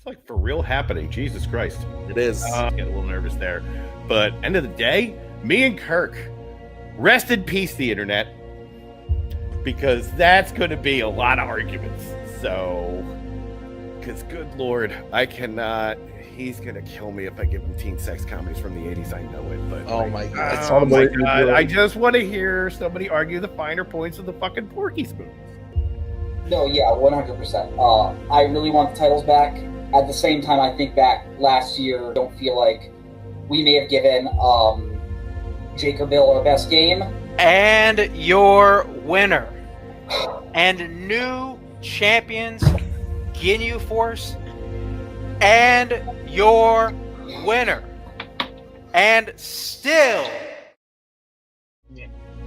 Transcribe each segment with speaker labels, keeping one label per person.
Speaker 1: It's like for real happening. Jesus Christ.
Speaker 2: It is.
Speaker 1: Get a little nervous there. But end of the day, me and Kirk, rest in peace, the internet. Because that's going to be a lot of arguments. So, because good Lord, I cannot. He's going to kill me if I give him teen sex comedies from the 80s. I know it. But
Speaker 2: oh my God.
Speaker 1: Oh my God. I just want to hear somebody argue the finer points of the fucking Porky spoons.
Speaker 3: No, yeah, 100%. I really want the titles back. At the same time, I think back last year, don't feel like we may have given Jacob Bill our best game.
Speaker 4: And your winner. And new champions, Ginyu Force. And your winner. And still.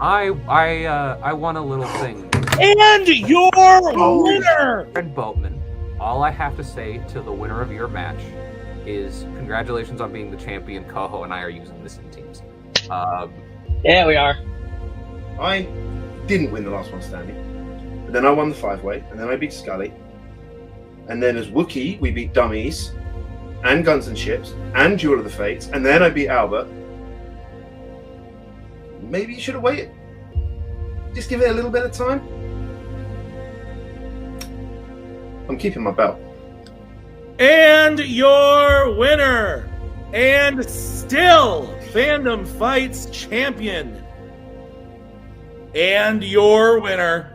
Speaker 5: I want a little thing.
Speaker 6: And your winner!
Speaker 5: And Boatman, all I have to say to the winner of your match is congratulations on being the champion. Coho and I are using this in teams.
Speaker 6: Yeah, we are.
Speaker 2: I didn't win the last one standing. But then I won the 5-way, and then I beat Scully. And then as Wookiee, we beat Dummies, and Guns and Ships, and Duel of the Fates, and then I beat Albert. Maybe you should have waited. Just give it a little bit of time. I'm keeping my belt.
Speaker 6: And your winner, and still Fandom Fights champion. And your winner,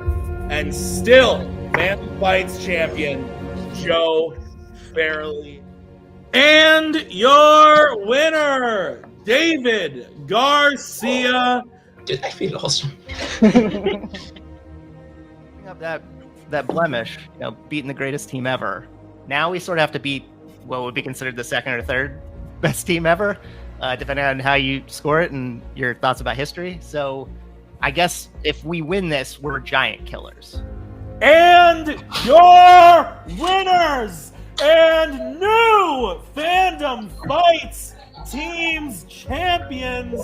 Speaker 6: and still Fandom Fights champion, Joe Fairley. And your winner, David Garcia.
Speaker 7: Dude, I feel awesome.
Speaker 8: Up that blemish, beating the greatest team ever. Now we sort of have to beat what would be considered the second or third best team ever, depending on how you score it and your thoughts about history. So I guess if we win this, we're giant killers.
Speaker 6: And your winners and new Fandom Fights Teams champions,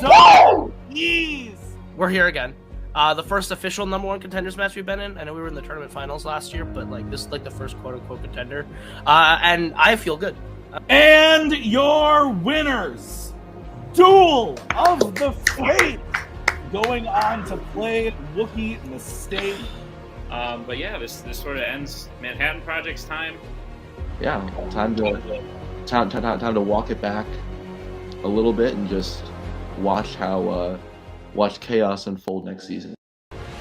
Speaker 6: Doggies.
Speaker 9: We're here again. The first official number one contenders match we've been in. I know we were in the tournament finals last year, but this is the first quote unquote contender. And I feel good.
Speaker 6: And your winners, Duel of the Fates, going on to play Wookiee Mistake.
Speaker 10: But yeah, this sort of ends Manhattan Project's time.
Speaker 11: Yeah, time to walk it back a little bit and just watch chaos unfold next season.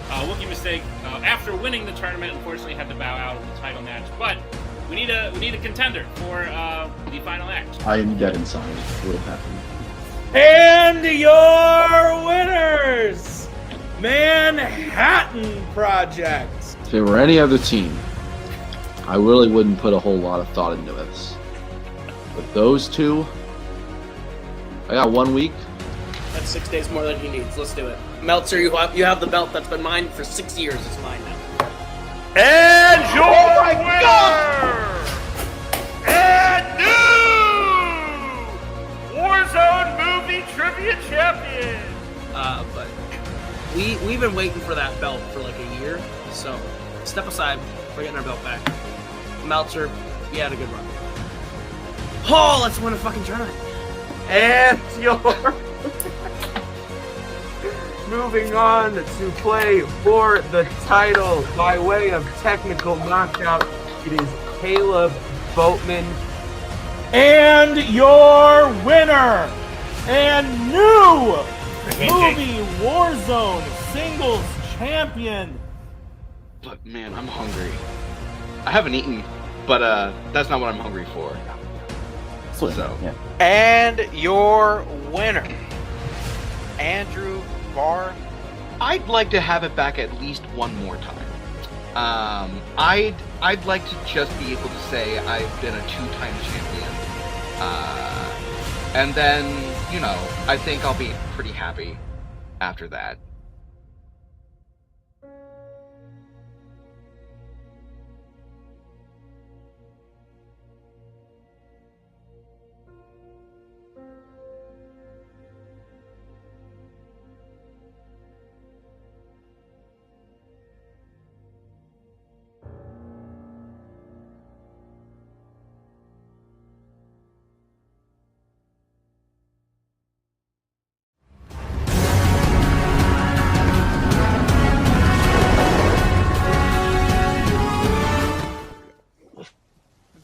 Speaker 10: Wookiee Mistake, after winning the tournament, unfortunately had to bow out of the title match, but we need a contender for the final act.
Speaker 11: I am dead inside. It will happen.
Speaker 6: And your winners, Manhattan Project.
Speaker 11: If it were any other team, I really wouldn't put a whole lot of thought into this. But those two, I got 1 week.
Speaker 9: That's 6 days more than he needs. Let's do it. Meltzer, you have the belt that's been mine for 6 years. It's mine now.
Speaker 6: And your winner!
Speaker 12: And new Warzone Movie Trivia Champion!
Speaker 9: But we've been waiting for that belt for a year, so step aside. We're getting our belt back. Meltzer, you had a good run. Oh, let's win a fucking tournament.
Speaker 5: And your moving on to play for the title by way of technical knockout, it is Caleb Boatman.
Speaker 6: And your winner and new movie Warzone singles champion.
Speaker 13: But man, I'm hungry. I haven't eaten, but that's not what I'm hungry for. So.
Speaker 8: Yeah.
Speaker 4: And your winner, Andrew Barr.
Speaker 13: I'd like to have it back at least one more time. I'd like to just be able to say I've been a 2-time champion. And then, I think I'll be pretty happy after that.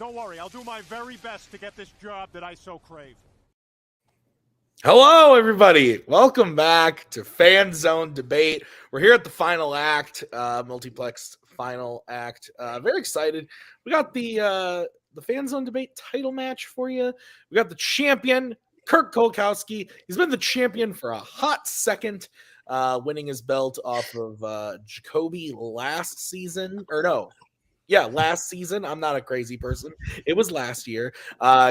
Speaker 12: don't worry. I'll do my very best to get this job that I so crave.
Speaker 7: Hello, everybody. Welcome back to Fanzone Debate. We're here at the final act, multiplex final act. Very excited. We got the Fanzone Debate title match for you. We got the champion, Kirk Kowalkowski. He's been the champion for a hot second, winning his belt off of Jacoby last season. Last season. I'm not a crazy person. It was last year.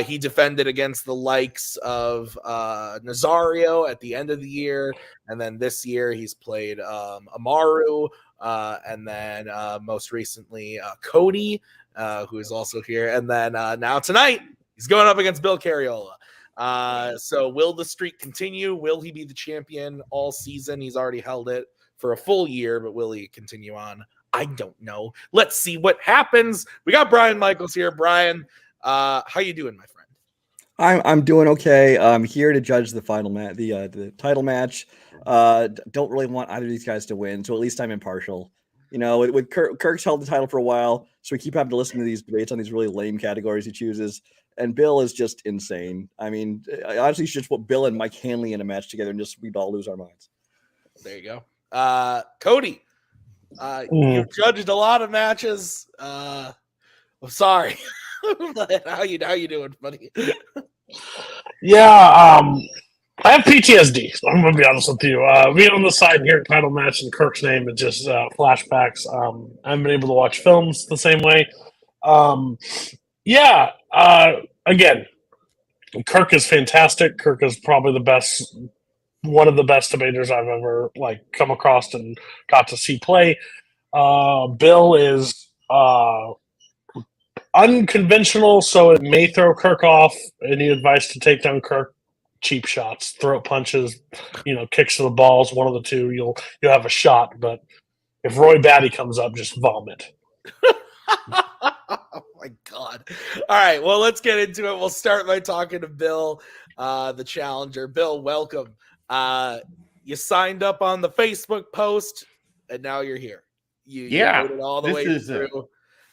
Speaker 7: He defended against the likes of Nazario at the end of the year. And then this year he's played Amaru. And then most recently Cody, who is also here. And then now tonight he's going up against Bill Cariola. So will the streak continue? Will he be the champion all season? He's already held it for a full year, but will he continue on? I don't know. Let's see what happens. We got Brian Michaels here. Brian, how you doing, my friend?
Speaker 14: I'm doing okay. I'm here to judge the final match, the title match. Don't really want either of these guys to win, so at least I'm impartial. You know, with Kirk's held the title for a while, so we keep having to listen to these debates on these really lame categories he chooses. And Bill is just insane. I mean, I honestly should just put Bill and Mike Hanley in a match together and just we'd all lose our minds.
Speaker 7: There you go. Cody. You've judged a lot of matches. I'm sorry. how you doing, buddy?
Speaker 15: Yeah, I have PTSD. So I'm gonna be honest with you. Being on the side here, title match in Kirk's name, it just flashbacks. I haven't been able to watch films the same way. Again, Kirk is fantastic. Kirk is probably one of the best debaters I've ever come across and got to see play. Bill is unconventional, so it may throw Kirk off. Any advice to take down Kirk? Cheap shots, throat punches, kicks to the balls. One of the two, you'll have a shot. But if Roy Batty comes up, just vomit.
Speaker 7: Oh my God. All right, well, let's get into it. We'll start by talking to Bill, the challenger. Bill, welcome. You signed up on the Facebook post, and now you're here. You made it all the way through.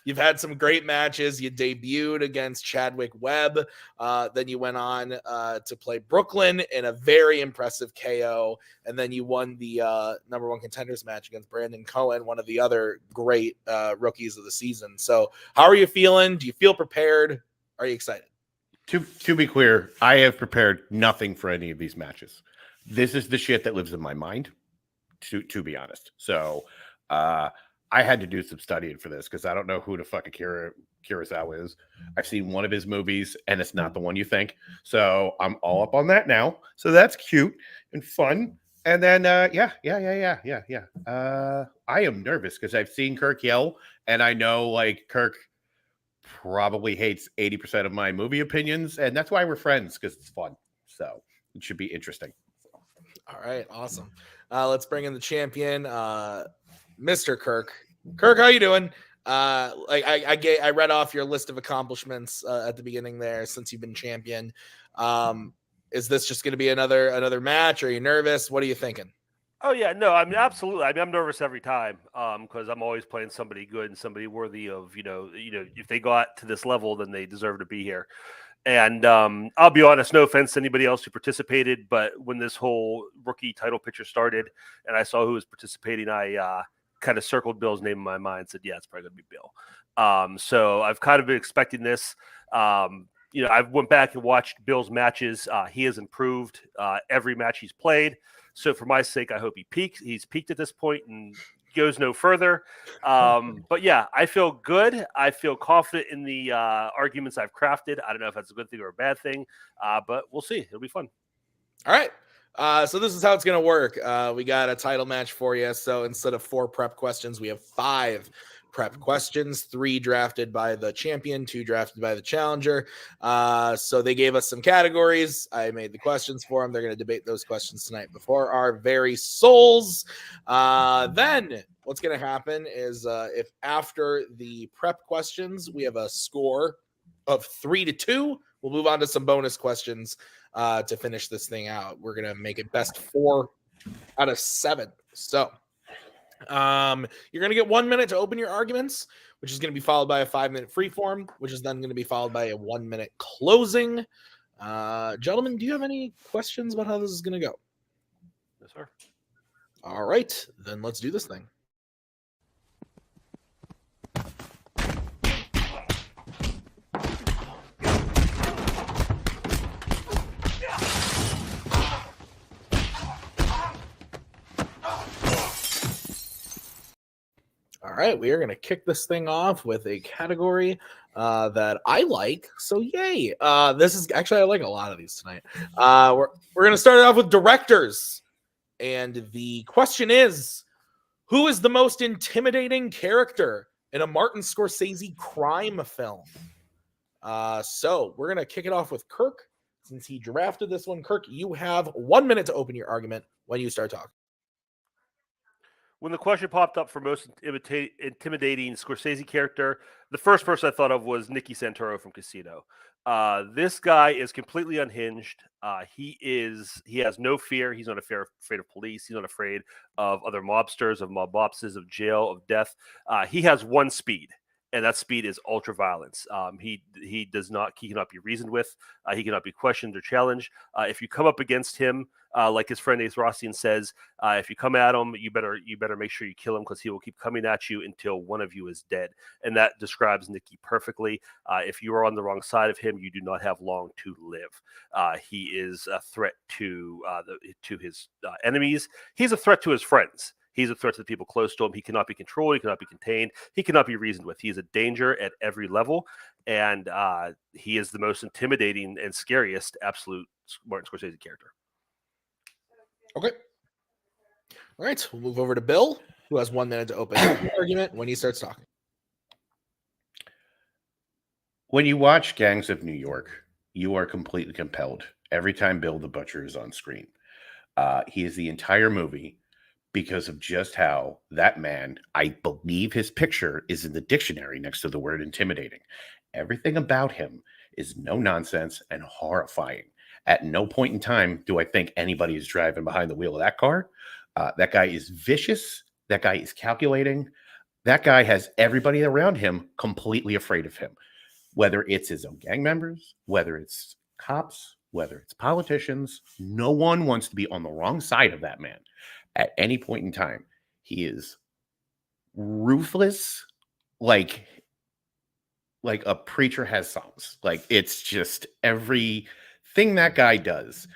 Speaker 7: You've had some great matches. You debuted against Chadwick Webb. Then you went on to play Brooklyn in a very impressive KO. And then you won the number one contenders match against Brandon Cohen, one of the other great rookies of the season. So how are you feeling? Do you feel prepared? Are you excited?
Speaker 1: To be clear, I have prepared nothing for any of these matches. This is the shit that lives in my mind, to be honest. So I had to do some studying for this because I don't know who the fuck Akira Kurosawa is. I've seen one of his movies, and it's not the one you think. So I'm all up on that now. So that's cute and fun. And then, I am nervous because I've seen Kirk yell, and I know Kirk probably hates 80% of my movie opinions, and that's why we're friends, because it's fun. So it should be interesting.
Speaker 7: All right, awesome. Let's bring in the champion, Mr. Kirk. Kirk, how you doing? I read off your list of accomplishments at the beginning there since you've been champion. Is this just going to be another match? Are you nervous? What are you thinking?
Speaker 16: Oh yeah, no, I mean absolutely. I mean I'm nervous every time because I'm always playing somebody good and somebody worthy of if they got to this level, then they deserve to be here. And I'll be honest, no offense to anybody else who participated, but when this whole rookie title picture started and I saw who was participating, I kind of circled Bill's name in my mind and said, yeah, it's probably going to be Bill. So I've kind of been expecting this. I went back and watched Bill's matches. He has improved every match he's played. So for my sake, I hope he peaks. He's peaked at this point and goes no further. But yeah, I feel good. I feel confident in the arguments I've crafted. I don't know if that's a good thing or a bad thing, but we'll see. It'll be fun.
Speaker 7: All right. So this is how it's going to work. We got a title match for you. So instead of 4 prep questions, we have 5 prep questions, 3 drafted by the champion, 2 drafted by the challenger. So they gave us some categories. I made the questions for them. They're going to debate those questions tonight before our very souls. Then what's going to happen is if after the prep questions, we have a score of 3-2, we'll move on to some bonus questions to finish this thing out. We're going to make it best 4 out of 7. So You're going to get 1 minute to open your arguments, which is going to be followed by a 5-minute freeform, which is then going to be followed by a 1-minute closing. Gentlemen, do you have any questions about how this is going to go?
Speaker 16: Yes, sir.
Speaker 7: All right, then let's do this thing. All right, we are going to kick this thing off with a category that I like. So yay! This is actually I like a lot of these tonight. We're going to start it off with directors, and the question is, who is the most intimidating character in a Martin Scorsese crime film? So we're going to kick it off with Kirk, since he drafted this one. Kirk, you have 1 minute to open your argument when you start talking.
Speaker 16: When the question popped up for most intimidating Scorsese character, the first person I thought of was Nicky Santoro from Casino. This guy is completely unhinged. He has no fear. He's not afraid of police. He's not afraid of other mobsters, of mob bosses, of jail, of death. He has one speed, and that speed is ultra violence. He cannot be reasoned with. He cannot be questioned or challenged. If you come up against him, like his friend Ace Rossian says, if you come at him, you better make sure you kill him, because he will keep coming at you until one of you is dead. And that describes Nicky perfectly. If you are on the wrong side of him, you do not have long to live. He is a threat to his enemies. He's a threat to his friends. He's a threat to the people close to him. He cannot be controlled. He cannot be contained. He cannot be reasoned with. He's a danger at every level, and he is the most intimidating and scariest absolute Martin Scorsese character.
Speaker 7: Okay. All right, we'll move over to Bill, who has 1 minute to open the argument when he starts talking.
Speaker 1: When you watch Gangs of New York, you are completely compelled every time Bill the Butcher is on screen. He is the entire movie because of just how that man, I believe his picture is in the dictionary next to the word intimidating. Everything about him is no nonsense and horrifying. At no point in time do I think anybody is driving behind the wheel of that car. That guy is vicious. That guy is calculating. That guy has everybody around him completely afraid of him, whether it's his own gang members, whether it's cops, whether it's politicians. No one wants to be on the wrong side of that man at any point in time. He is ruthless, like a preacher has psalms. Like, it's just everything that guy does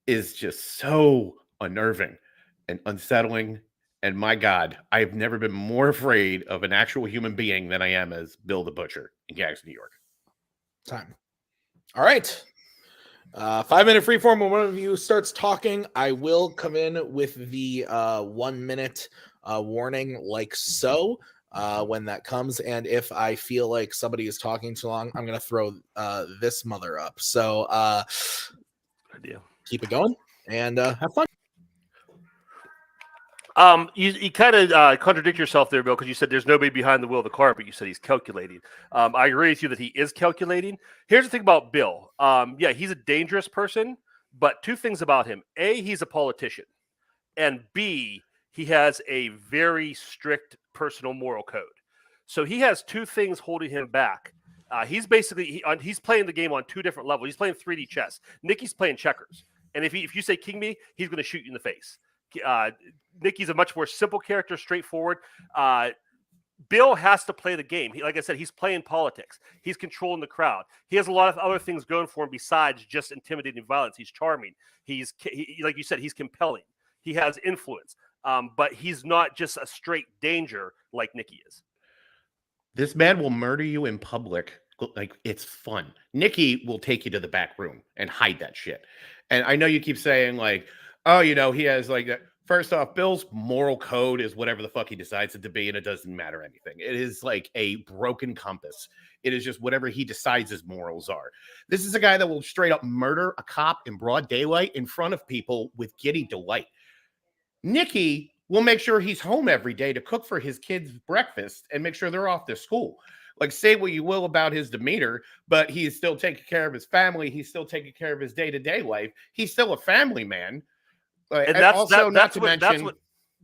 Speaker 1: is just so unnerving and unsettling. And my God, I've never been more afraid of an actual human being than I am as Bill the Butcher in Gangs of New York.
Speaker 7: Time. All right. 5-minute freeform. When one of you starts talking, I will come in with the 1 minute warning, like so, when that comes. And if I feel like somebody is talking too long, I'm going to throw this mother up. So
Speaker 16: idea.
Speaker 7: Keep it going and have fun.
Speaker 16: You kind of contradict yourself there, Bill, because you said there's nobody behind the wheel of the car, but you said he's calculating. I agree with you that he is calculating. Here's the thing about Bill. Yeah, he's a dangerous person, but two things about him. A, he's a politician. And B, he has a very strict personal moral code. So he has two things holding him back. He's basically, he's playing the game on two different levels. He's playing 3D chess. Nicky's playing checkers. And if you say king me, he's going to shoot you in the face. Nicky's a much more simple character, straightforward. Bill has to play the game. Like I said, he's playing politics. He's controlling the crowd. He has a lot of other things going for him besides just intimidating violence. He's charming. Like you said, he's compelling. He has influence. But he's not just a straight danger like Nicky is.
Speaker 1: This man will murder you in public. Like, it's fun. Nicky will take you to the back room and hide that shit. And I know you keep saying, like, oh, he has like that. First off, Bill's moral code is whatever the fuck he decides it to be, and it doesn't matter anything. It is like a broken compass. It is just whatever he decides his morals are. This is a guy that will straight up murder a cop in broad daylight in front of people with giddy delight. Nicky will make sure he's home every day to cook for his kids breakfast and make sure they're off to school. Like, say what you will about his demeanor, but he's still taking care of his family. He's still taking care of his day-to-day life. He's still a family man.
Speaker 16: And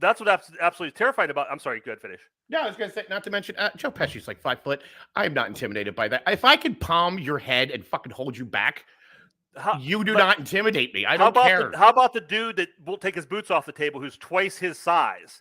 Speaker 16: absolutely terrifying about. I'm sorry. Good finish.
Speaker 1: No, I was going to say, not to mention, Joe Pesci's like 5 foot. I'm not intimidated by that. If I could palm your head and fucking hold you back, you do not intimidate me. I don't care.
Speaker 16: How about the dude that will take his boots off the table, who's twice his size,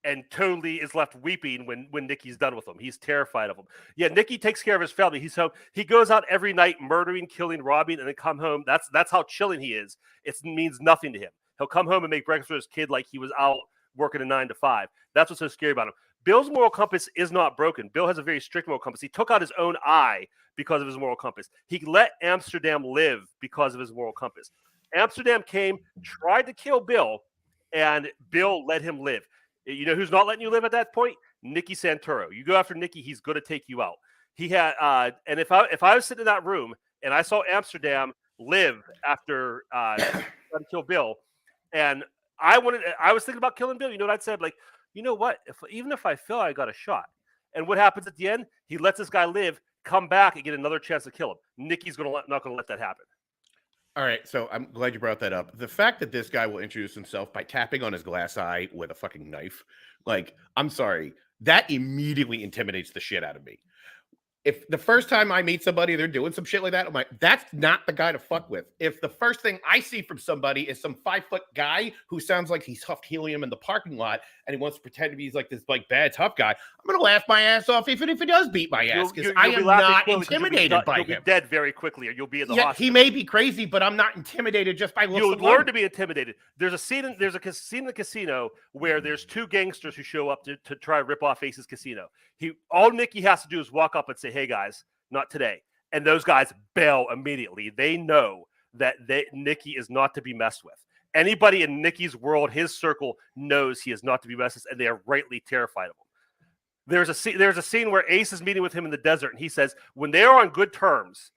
Speaker 16: and totally is left weeping when Nikki's done with him? He's terrified of him. Yeah, Nikki takes care of his family. He's home. He goes out every night, murdering, killing, robbing, and then come home. That's how chilling he is. It means nothing to him. He'll come home and make breakfast for his kid like he was out working a 9 to 5. That's what's so scary about him. Bill's moral compass is not broken. Bill has a very strict moral compass. He took out his own eye because of his moral compass. He let Amsterdam live because of his moral compass. Amsterdam came, tried to kill Bill, and Bill let him live. You know who's not letting you live at that point? Nicky Santoro. You go after Nicky, he's going to take you out. He had, and if I was sitting in that room and I saw Amsterdam live after trying to kill Bill, and I was thinking about killing Bill, you know what I'd say? Like, you know what? Even if I fail, I got a shot. And what happens at the end? He lets this guy live, come back, and get another chance to kill him. Nicky's not going to let that happen.
Speaker 1: All right, so I'm glad you brought that up. The fact that this guy will introduce himself by tapping on his glass eye with a fucking knife, like, I'm sorry, that immediately intimidates the shit out of me. If the first time I meet somebody, they're doing some shit like that, I'm like, that's not the guy to fuck with. If the first thing I see from somebody is some 5 foot guy who sounds like he's huffed helium in the parking lot and he wants to pretend to be like this like bad tough guy, I'm gonna laugh my ass off even if he does beat my ass because I am not intimidated by him.
Speaker 16: You'll be dead very quickly, or you'll be in the hospital.
Speaker 1: He may be crazy, but I'm not intimidated just by looks
Speaker 16: You'll
Speaker 1: alone.
Speaker 16: learn to be intimidated. There's a scene in the casino where there's 2 gangsters who show up to try to rip off Ace's casino. All Nicky has to do is walk up and say, "Hey guys, not today." And those guys bail immediately. They know that Nicky is not to be messed with. Anybody in Nicky's world, his circle, knows he is not to be messed with, and they are rightly terrified of him. There's a scene where Ace is meeting with him in the desert, and he says, when they are on good terms,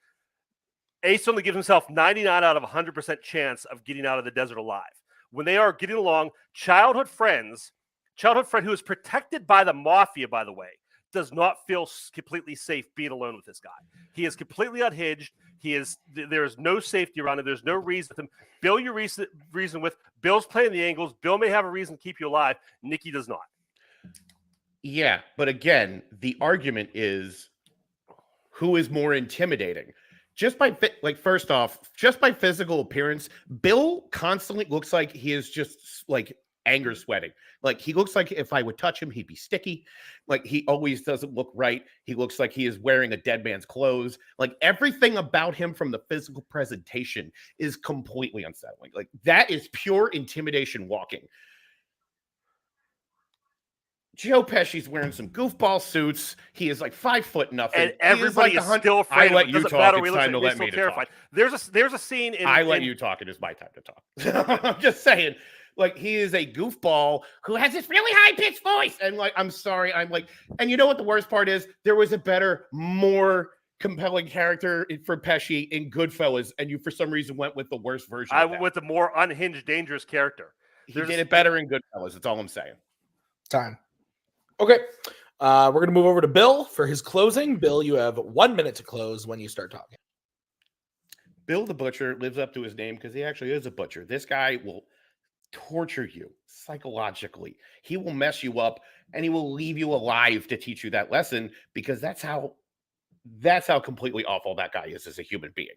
Speaker 16: Ace only gives himself 99 out of 100% chance of getting out of the desert alive. When they are getting along, childhood friend who is protected by the mafia, by the way, does not feel completely safe being alone with this guy. He is completely unhinged. There is no safety around him. There's no reason with him. Bill, you reason with. Bill's playing the angles. Bill may have a reason to keep you alive. Nicky does not.
Speaker 1: Yeah, but again, the argument is who is more intimidating. Just by first off, just by physical appearance, Bill constantly looks like he is just like anger sweating. Like he looks like if I would touch him, he'd be sticky. Like he always doesn't look right. He looks like he is wearing a dead man's clothes. Like everything about him from the physical presentation is completely unsettling. Like that is pure intimidation walking. Joe Pesci's wearing some goofball suits. He is like 5 foot nothing.
Speaker 16: And everybody is still afraid.
Speaker 1: I let you talk. It's time to let me talk.
Speaker 16: There's a scene in.
Speaker 1: I let you talk. It is my time to talk. I'm just saying. Like, he is a goofball who has this really high-pitched voice. And, like, I'm sorry. I'm like, and you know what the worst part is? There was a better, more compelling character for Pesci in Goodfellas, and you, for some reason, went with the worst version
Speaker 16: I went with the more unhinged, dangerous character.
Speaker 1: He did it better in Goodfellas. That's all I'm saying.
Speaker 7: Time. Okay. We're going to move over to Bill for his closing. Bill, you have 1 minute to close when you start talking.
Speaker 1: Bill the Butcher lives up to his name because he actually is a butcher. This guy will torture you psychologically. He will mess you up and he will leave you alive to teach you that lesson because that's how completely awful that guy is as a human being.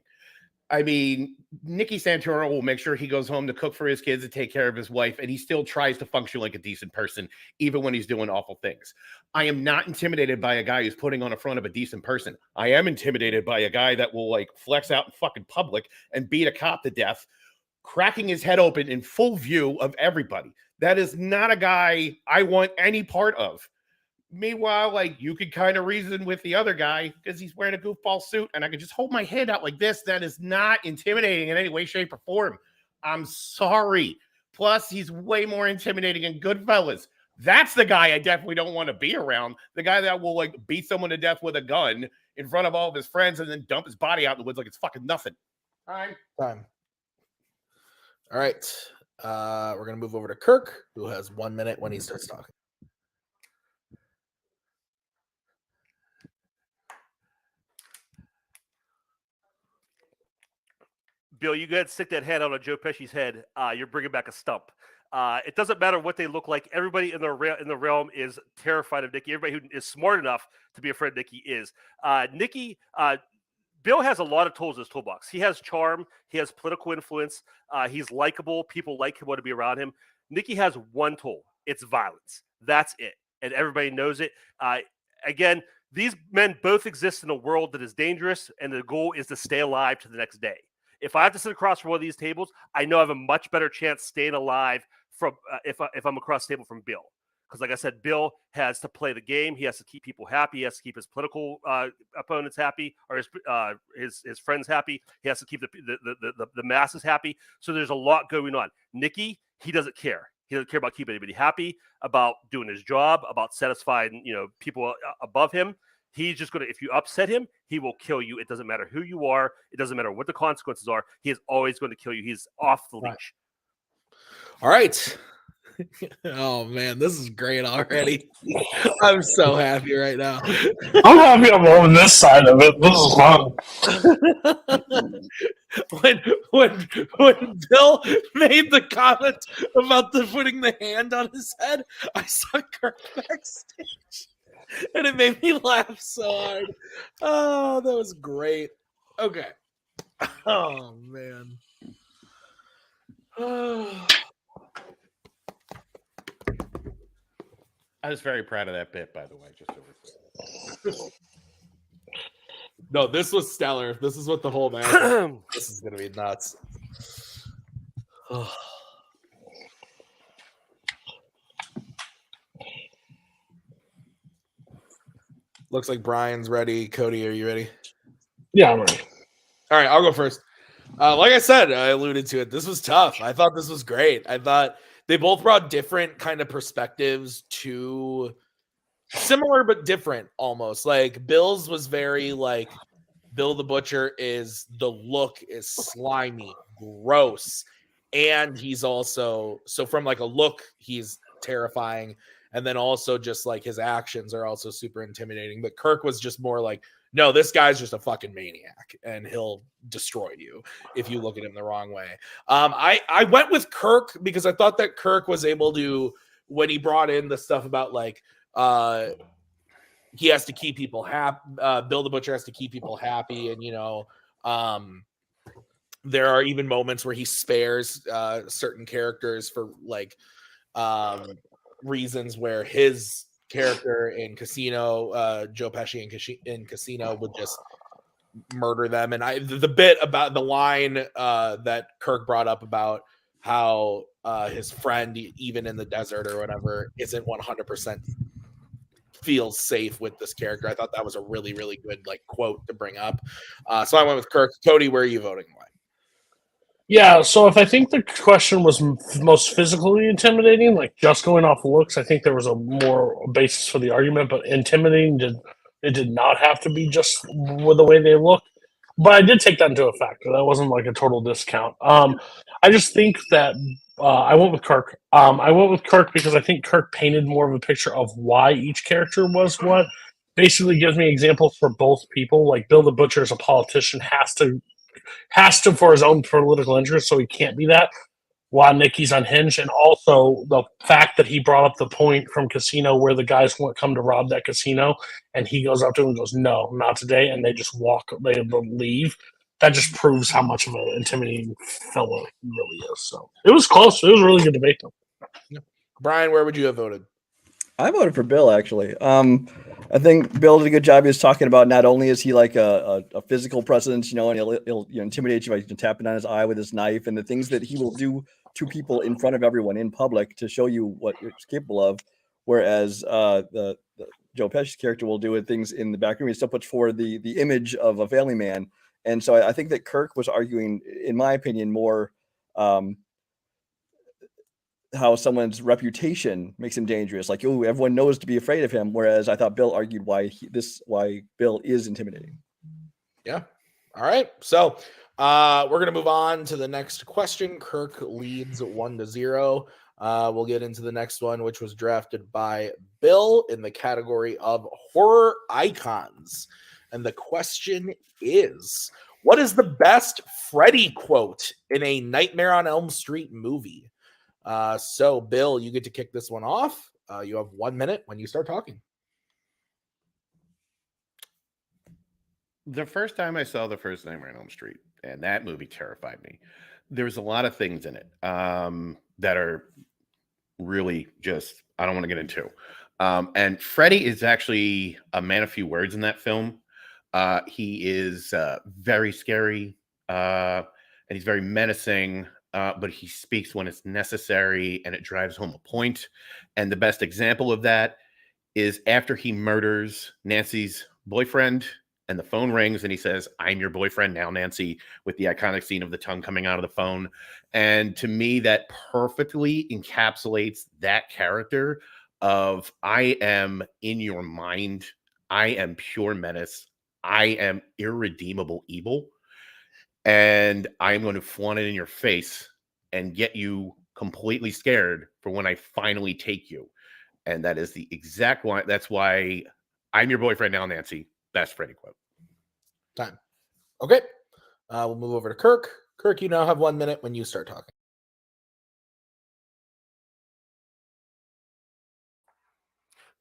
Speaker 1: I mean, Nicky Santoro will make sure he goes home to cook for his kids and take care of his wife, and he still tries to function like a decent person, even when he's doing awful things. I am not intimidated by a guy who's putting on a front of a decent person. I am intimidated by a guy that will like flex out in fucking public and beat a cop to death, cracking his head open in full view of everybody. That is not a guy I want any part of. Meanwhile, like, you could kind of reason with the other guy because he's wearing a goofball suit and I could just hold my head out like this. That is not intimidating in any way, shape, or form. I'm sorry. Plus, he's way more intimidating in Goodfellas. That's the guy I definitely don't want to be around. The guy that will, like, beat someone to death with a gun in front of all of his friends and then dump his body out in the woods like it's fucking nothing.
Speaker 7: Time. All right. We're going to move over to Kirk, who has 1 minute when he starts talking.
Speaker 16: Bill, you go ahead and stick that hand out on Joe Pesci's head. You're bringing back a stump. It doesn't matter what they look like. Everybody in the realm is terrified of Nikki. Everybody who is smart enough to be afraid of Nikki is. Nikki, Bill has a lot of tools in his toolbox. He has charm. He has political influence. He's likable. People like him, want to be around him. Nikki has one tool. It's violence. That's it. And everybody knows it. Again, these men both exist in a world that is dangerous, and the goal is to stay alive to the next day. If I have to sit across from one of these tables, I know I have a much better chance staying alive from if I'm across the table from Bill. Because like I said, Bill has to play the game. He has to keep people happy. He has to keep his political opponents happy, or his friends happy. He has to keep the masses happy. So there's a lot going on. Nikki, he doesn't care. He doesn't care about keeping anybody happy, about doing his job, about satisfying people above him. He's just going to, if you upset him, he will kill you. It doesn't matter who you are. It doesn't matter what the consequences are. He is always going to kill you. He's off the leash.
Speaker 7: All right. Oh man, this is great already. I'm so happy right now.
Speaker 15: I'm happy I'm on this side of it. This is fun.
Speaker 7: when Bill made the comment about putting the hand on his head, I saw Kirk backstage, and it made me laugh so hard. Oh, that was great. Okay. Oh man.
Speaker 1: I was very proud of that bit, by the way. Just over.
Speaker 7: No, this was stellar. This is what the whole match. This is gonna be nuts. Looks like Brian's ready. Cody, are you ready?
Speaker 15: Yeah, I'm ready.
Speaker 7: All right, I'll go first. Like I said, I alluded to it. This was tough. I thought this was great. I thought they both brought different kind of perspectives to similar but different almost. Like Bill's was very like Bill the Butcher is the look is slimy, gross, and he's also so from like a look he's terrifying, and then also just like his actions are also super intimidating. But Kirk was just more like, no, this guy's just a fucking maniac and he'll destroy you if you look at him the wrong way. I went with Kirk because I thought that Kirk was able to, when he brought in the stuff about like he has to keep people happy, Bill the Butcher has to keep people happy, and there are even moments where he spares certain characters for like reasons where his character in Casino, Joe Pesci in Casino would just murder them. And the bit about the line that Kirk brought up about how his friend, even in the desert or whatever, isn't 100% feels safe with this character. I thought that was a really, really good like quote to bring up. So I went with Kirk. Cody, where are you voting? Why?
Speaker 15: Yeah, so if I think the question was most physically intimidating, like just going off looks, I think there was a more basis for the argument, but intimidating did not have to be just with the way they look. But I did take that into a factor. That wasn't like a total discount. I just think that I went with Kirk. I went with Kirk because I think Kirk painted more of a picture of why each character was what. Basically gives me examples for both people. Like Bill the Butcher as a politician has to for his own political interest, so he can't be that. While Nikki's unhinged, and also the fact that he brought up the point from Casino where the guys come to rob that casino, and he goes up to him and goes, "No, not today," and they just they leave. That just proves how much of an intimidating fellow he really is. So it was close. It was a really good debate, though.
Speaker 7: Brian, where would you have voted?
Speaker 14: I voted for Bill, actually. I think Bill did a good job. He was talking about not only is he like a physical presence, and he'll intimidate you by tapping on his eye with his knife, and the things that he will do to people in front of everyone in public to show you what he's capable of. Whereas the Joe Pesci's character will do things in the back room. He still puts forward the image of a family man. And so I think that Kirk was arguing, in my opinion, more how someone's reputation makes him dangerous. Like, oh, everyone knows to be afraid of him. Whereas I thought Bill argued why Bill is intimidating.
Speaker 7: Yeah. All right. So we're going to move on to the next question. Kirk leads 1-0. We'll get into the next one, which was drafted by Bill in the category of horror icons. And the question is, What is the best Freddy quote in a Nightmare on Elm Street movie? So, Bill, you get to kick this one off. You have 1 minute when you start talking.
Speaker 1: The first time I saw the first Nightmare on Elm Street, and that movie terrified me. There's a lot of things in it that are really just, I don't want to get into. And Freddy is actually a man of few words in that film. He is very scary, and he's very menacing, but he speaks when it's necessary, and it drives home a point. And the best example of that is after he murders Nancy's boyfriend, and the phone rings, and he says, "I'm your boyfriend now, Nancy," with the iconic scene of the tongue coming out of the phone. And to me, that perfectly encapsulates that character of, I am in your mind, I am pure menace, I am irredeemable evil, and I'm going to flaunt it in your face and get you completely scared for when I finally take you. And that is the exact one. That's why I'm your boyfriend now, Nancy. Best Freddy quote.
Speaker 7: Time. Okay. We'll move over to Kirk. Kirk, you now have 1 minute when you start talking.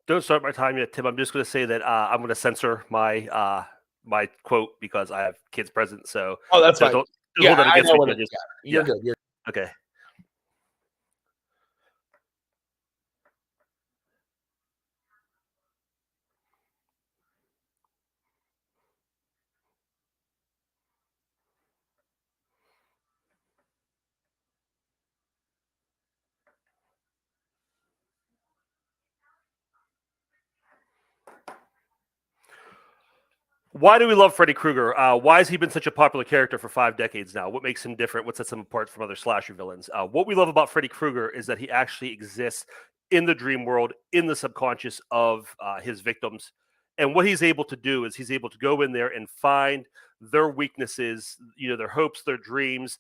Speaker 16: Don't start my time yet, Tim. I'm just going to say that I'm going to censor my my quote because I have kids present. So
Speaker 7: that's fine.
Speaker 16: Don't
Speaker 7: Yeah,
Speaker 16: hold that
Speaker 7: I
Speaker 16: against
Speaker 7: know
Speaker 16: me.
Speaker 7: what it is. You're good. You're
Speaker 16: okay. Why do we love Freddy Krueger? Why has he been such a popular character for 5 decades now? What makes him different? What sets him apart from other slasher villains? What we love about Freddy Krueger is that he actually exists in the dream world, in the subconscious of his victims. And what he's able to do is he's able to go in there and find their weaknesses, their hopes, their dreams,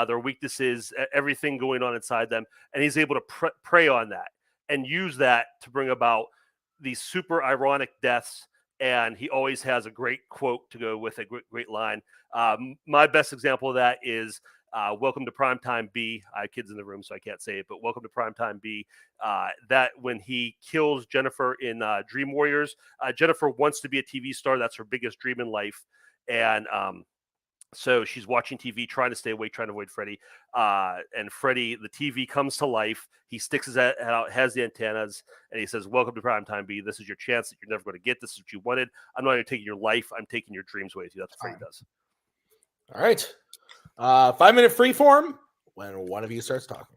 Speaker 16: their weaknesses, everything going on inside them. And he's able to prey on that and use that to bring about these super ironic deaths. And he always has a great quote to go with a great line. My best example of that is Welcome to Primetime B. I have kids in the room, so I can't say it, but Welcome to Primetime B. That when he kills Jennifer in Dream Warriors, Jennifer wants to be a TV star. That's her biggest dream in life. And so she's watching TV, trying to stay awake, trying to avoid Freddy. And Freddy, the TV comes to life. He sticks his head out, has the antennas, and he says, "Welcome to Primetime B. This is your chance that you're never going to get. This is what you wanted. I'm not going to take your life. I'm taking your dreams away with you." That's what Freddy does.
Speaker 7: All right. 5 minute free form when one of you starts talking.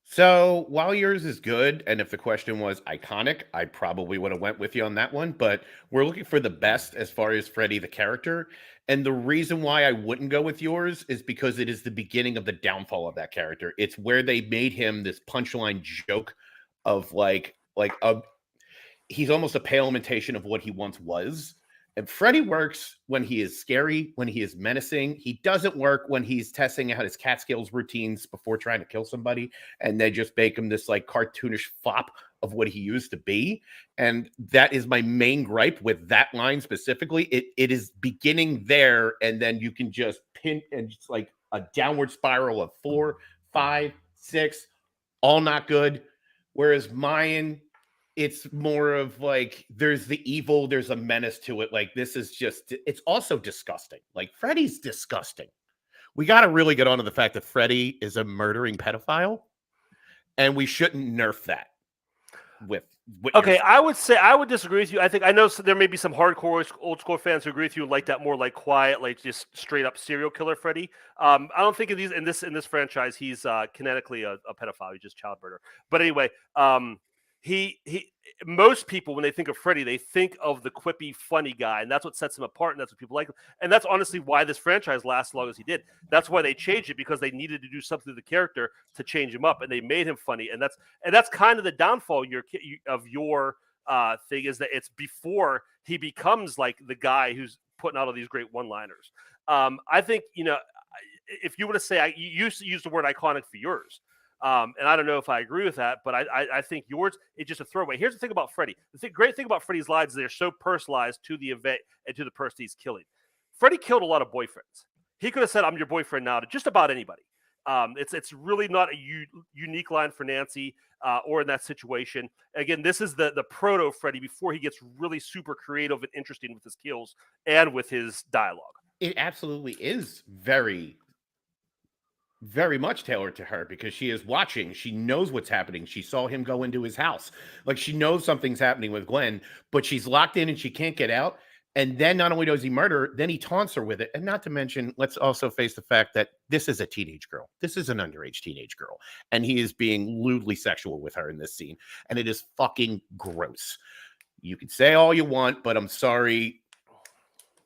Speaker 1: So while yours is good, and if the question was iconic, I probably would have went with you on that one, but we're looking for the best as far as Freddy the character. And the reason why I wouldn't go with yours is because it is the beginning of the downfall of that character. It's where they made him this punchline joke of he's almost a pale imitation of what he once was. And Freddy works when he is scary, when he is menacing. He doesn't work when he's testing out his Catskills routines before trying to kill somebody, and they just make him this cartoonish fop of what he used to be. And that is my main gripe with that line specifically. It is beginning there, and then you can just pin, and it's like a downward spiral of 4, 5, 6, all not good. Whereas Mayan, it's more of there's the evil, there's a menace to it. This is just, it's also disgusting. Freddy's disgusting. We got to really get onto the fact that Freddy is a murdering pedophile, and we shouldn't nerf that with what
Speaker 16: Okay, I would disagree with you. I know there may be some hardcore old school fans who agree with you and like that more quiet, just straight up serial killer Freddy. I don't think in this franchise he's kinetically a pedophile. He's just child murder. But anyway, he most people, when they think of Freddy, they think of the quippy, funny guy, and that's what sets him apart, and that's what people like. And that's honestly why this franchise lasts as long as he did. That's why they changed it, because they needed to do something to the character to change him up, and they made him funny. And that's kind of the downfall of your thing, is that it's before he becomes the guy who's putting out all these great one-liners. I think if you were to say, you used to use the word iconic for yours. And I don't know if I agree with that, but I think yours is just a throwaway. Here's the thing about Freddy. Great thing about Freddy's lines is they're so personalized to the event and to the person he's killing. Freddie killed a lot of boyfriends. He could have said, "I'm your boyfriend now" to just about anybody. It's really not a unique line for Nancy or in that situation. Again, this is the proto Freddy before he gets really super creative and interesting with his kills and with his dialogue.
Speaker 1: It absolutely is very, very much tailored to her because she is watching. She knows what's happening. She saw him go into his house. Like, she knows something's happening with Glenn, but she's locked in and she can't get out. And then not only does he murder her, then he taunts her with it. And not to mention, let's also face the fact that this is a teenage girl. This is an underage teenage girl. And he is being lewdly sexual with her in this scene. And it is fucking gross. You can say all you want, but I'm sorry.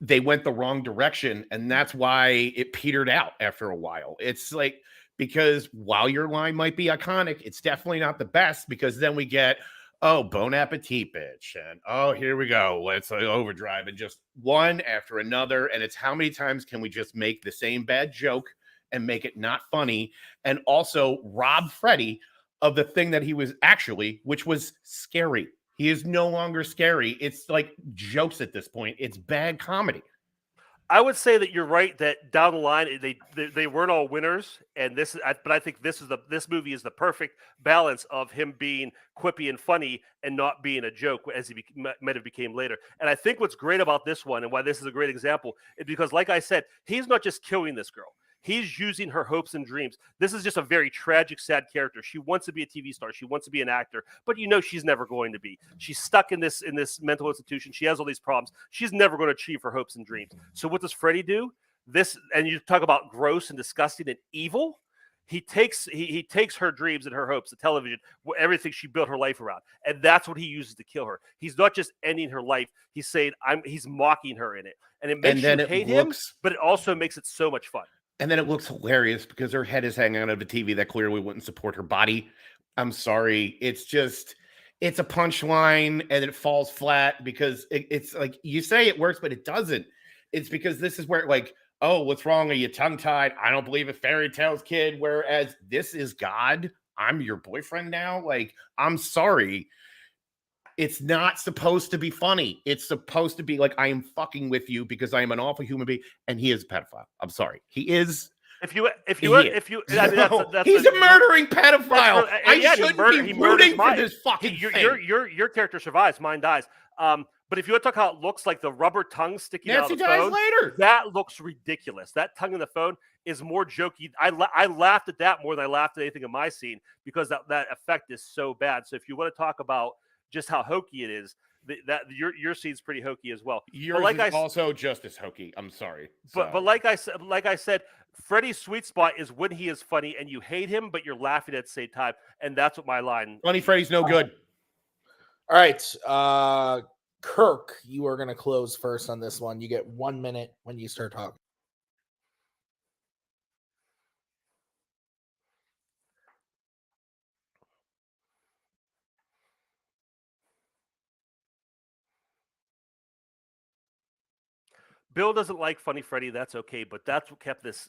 Speaker 1: They went the wrong direction. And that's why it petered out after a while. It's like, because while your line might be iconic, it's definitely not the best, because then we get, oh, bon appetit, bitch. And oh, here we go. Let's overdrive, and just one after another. And it's how many times can we just make the same bad joke and make it not funny? And also rob Freddy of the thing that he was actually, which was scary. He is no longer scary. It's like jokes at this point. It's bad comedy.
Speaker 16: I would say that you're right that down the line they weren't all winners, and but I think this movie is the perfect balance of him being quippy and funny and not being a joke as he might have became later. And I think what's great about this one and why this is a great example is because, like I said, he's not just killing this girl. He's using her hopes and dreams. This is just a very tragic, sad character. She wants to be a TV star. She wants to be an actor, but she's never going to be. She's stuck in this mental institution. She has all these problems. She's never going to achieve her hopes and dreams. So what does Freddy do? And you talk about gross and disgusting and evil. He takes her dreams and her hopes, the television, everything she built her life around, and that's what he uses to kill her. He's not just ending her life. He's saying he's mocking her in it, and it makes you hate him, but it also makes it so much fun.
Speaker 1: And then it looks hilarious because her head is hanging out of a TV that clearly wouldn't support her body. I'm sorry. It's a punchline and it falls flat because it's like, you say it works, but it doesn't. It's because this is where, like, oh, what's wrong? Are you tongue-tied? I don't believe in fairy tales, kid. Whereas this is God. I'm your boyfriend now. Like, I'm sorry. It's not supposed to be funny. It's supposed to be like, I am fucking with you because I am an awful human being, and he is a pedophile. I'm sorry. He is.
Speaker 16: He's a
Speaker 1: murdering pedophile. I shouldn't be rooting for this fucking thing.
Speaker 16: Your character survives. Mine dies. But if you want to talk how it looks like the rubber tongue sticking out of the phone,
Speaker 1: later.
Speaker 16: That looks ridiculous. That tongue in the phone is more jokey. I laughed at that more than I laughed at anything in my scene because that effect is so bad. So if you want to talk about just how hokey it is, your scene's pretty hokey as well.
Speaker 1: Yours is also just as hokey. I'm sorry.
Speaker 16: But like I said, Freddy's sweet spot is when he is funny and you hate him, but you're laughing at the same time, and that's what my line.
Speaker 1: Funny Freddy's no good.
Speaker 7: All right, Kirk, you are going to close first on this one. You get 1 minute when you start talking.
Speaker 16: Bill doesn't like Funny Freddy. That's okay, but that's what kept this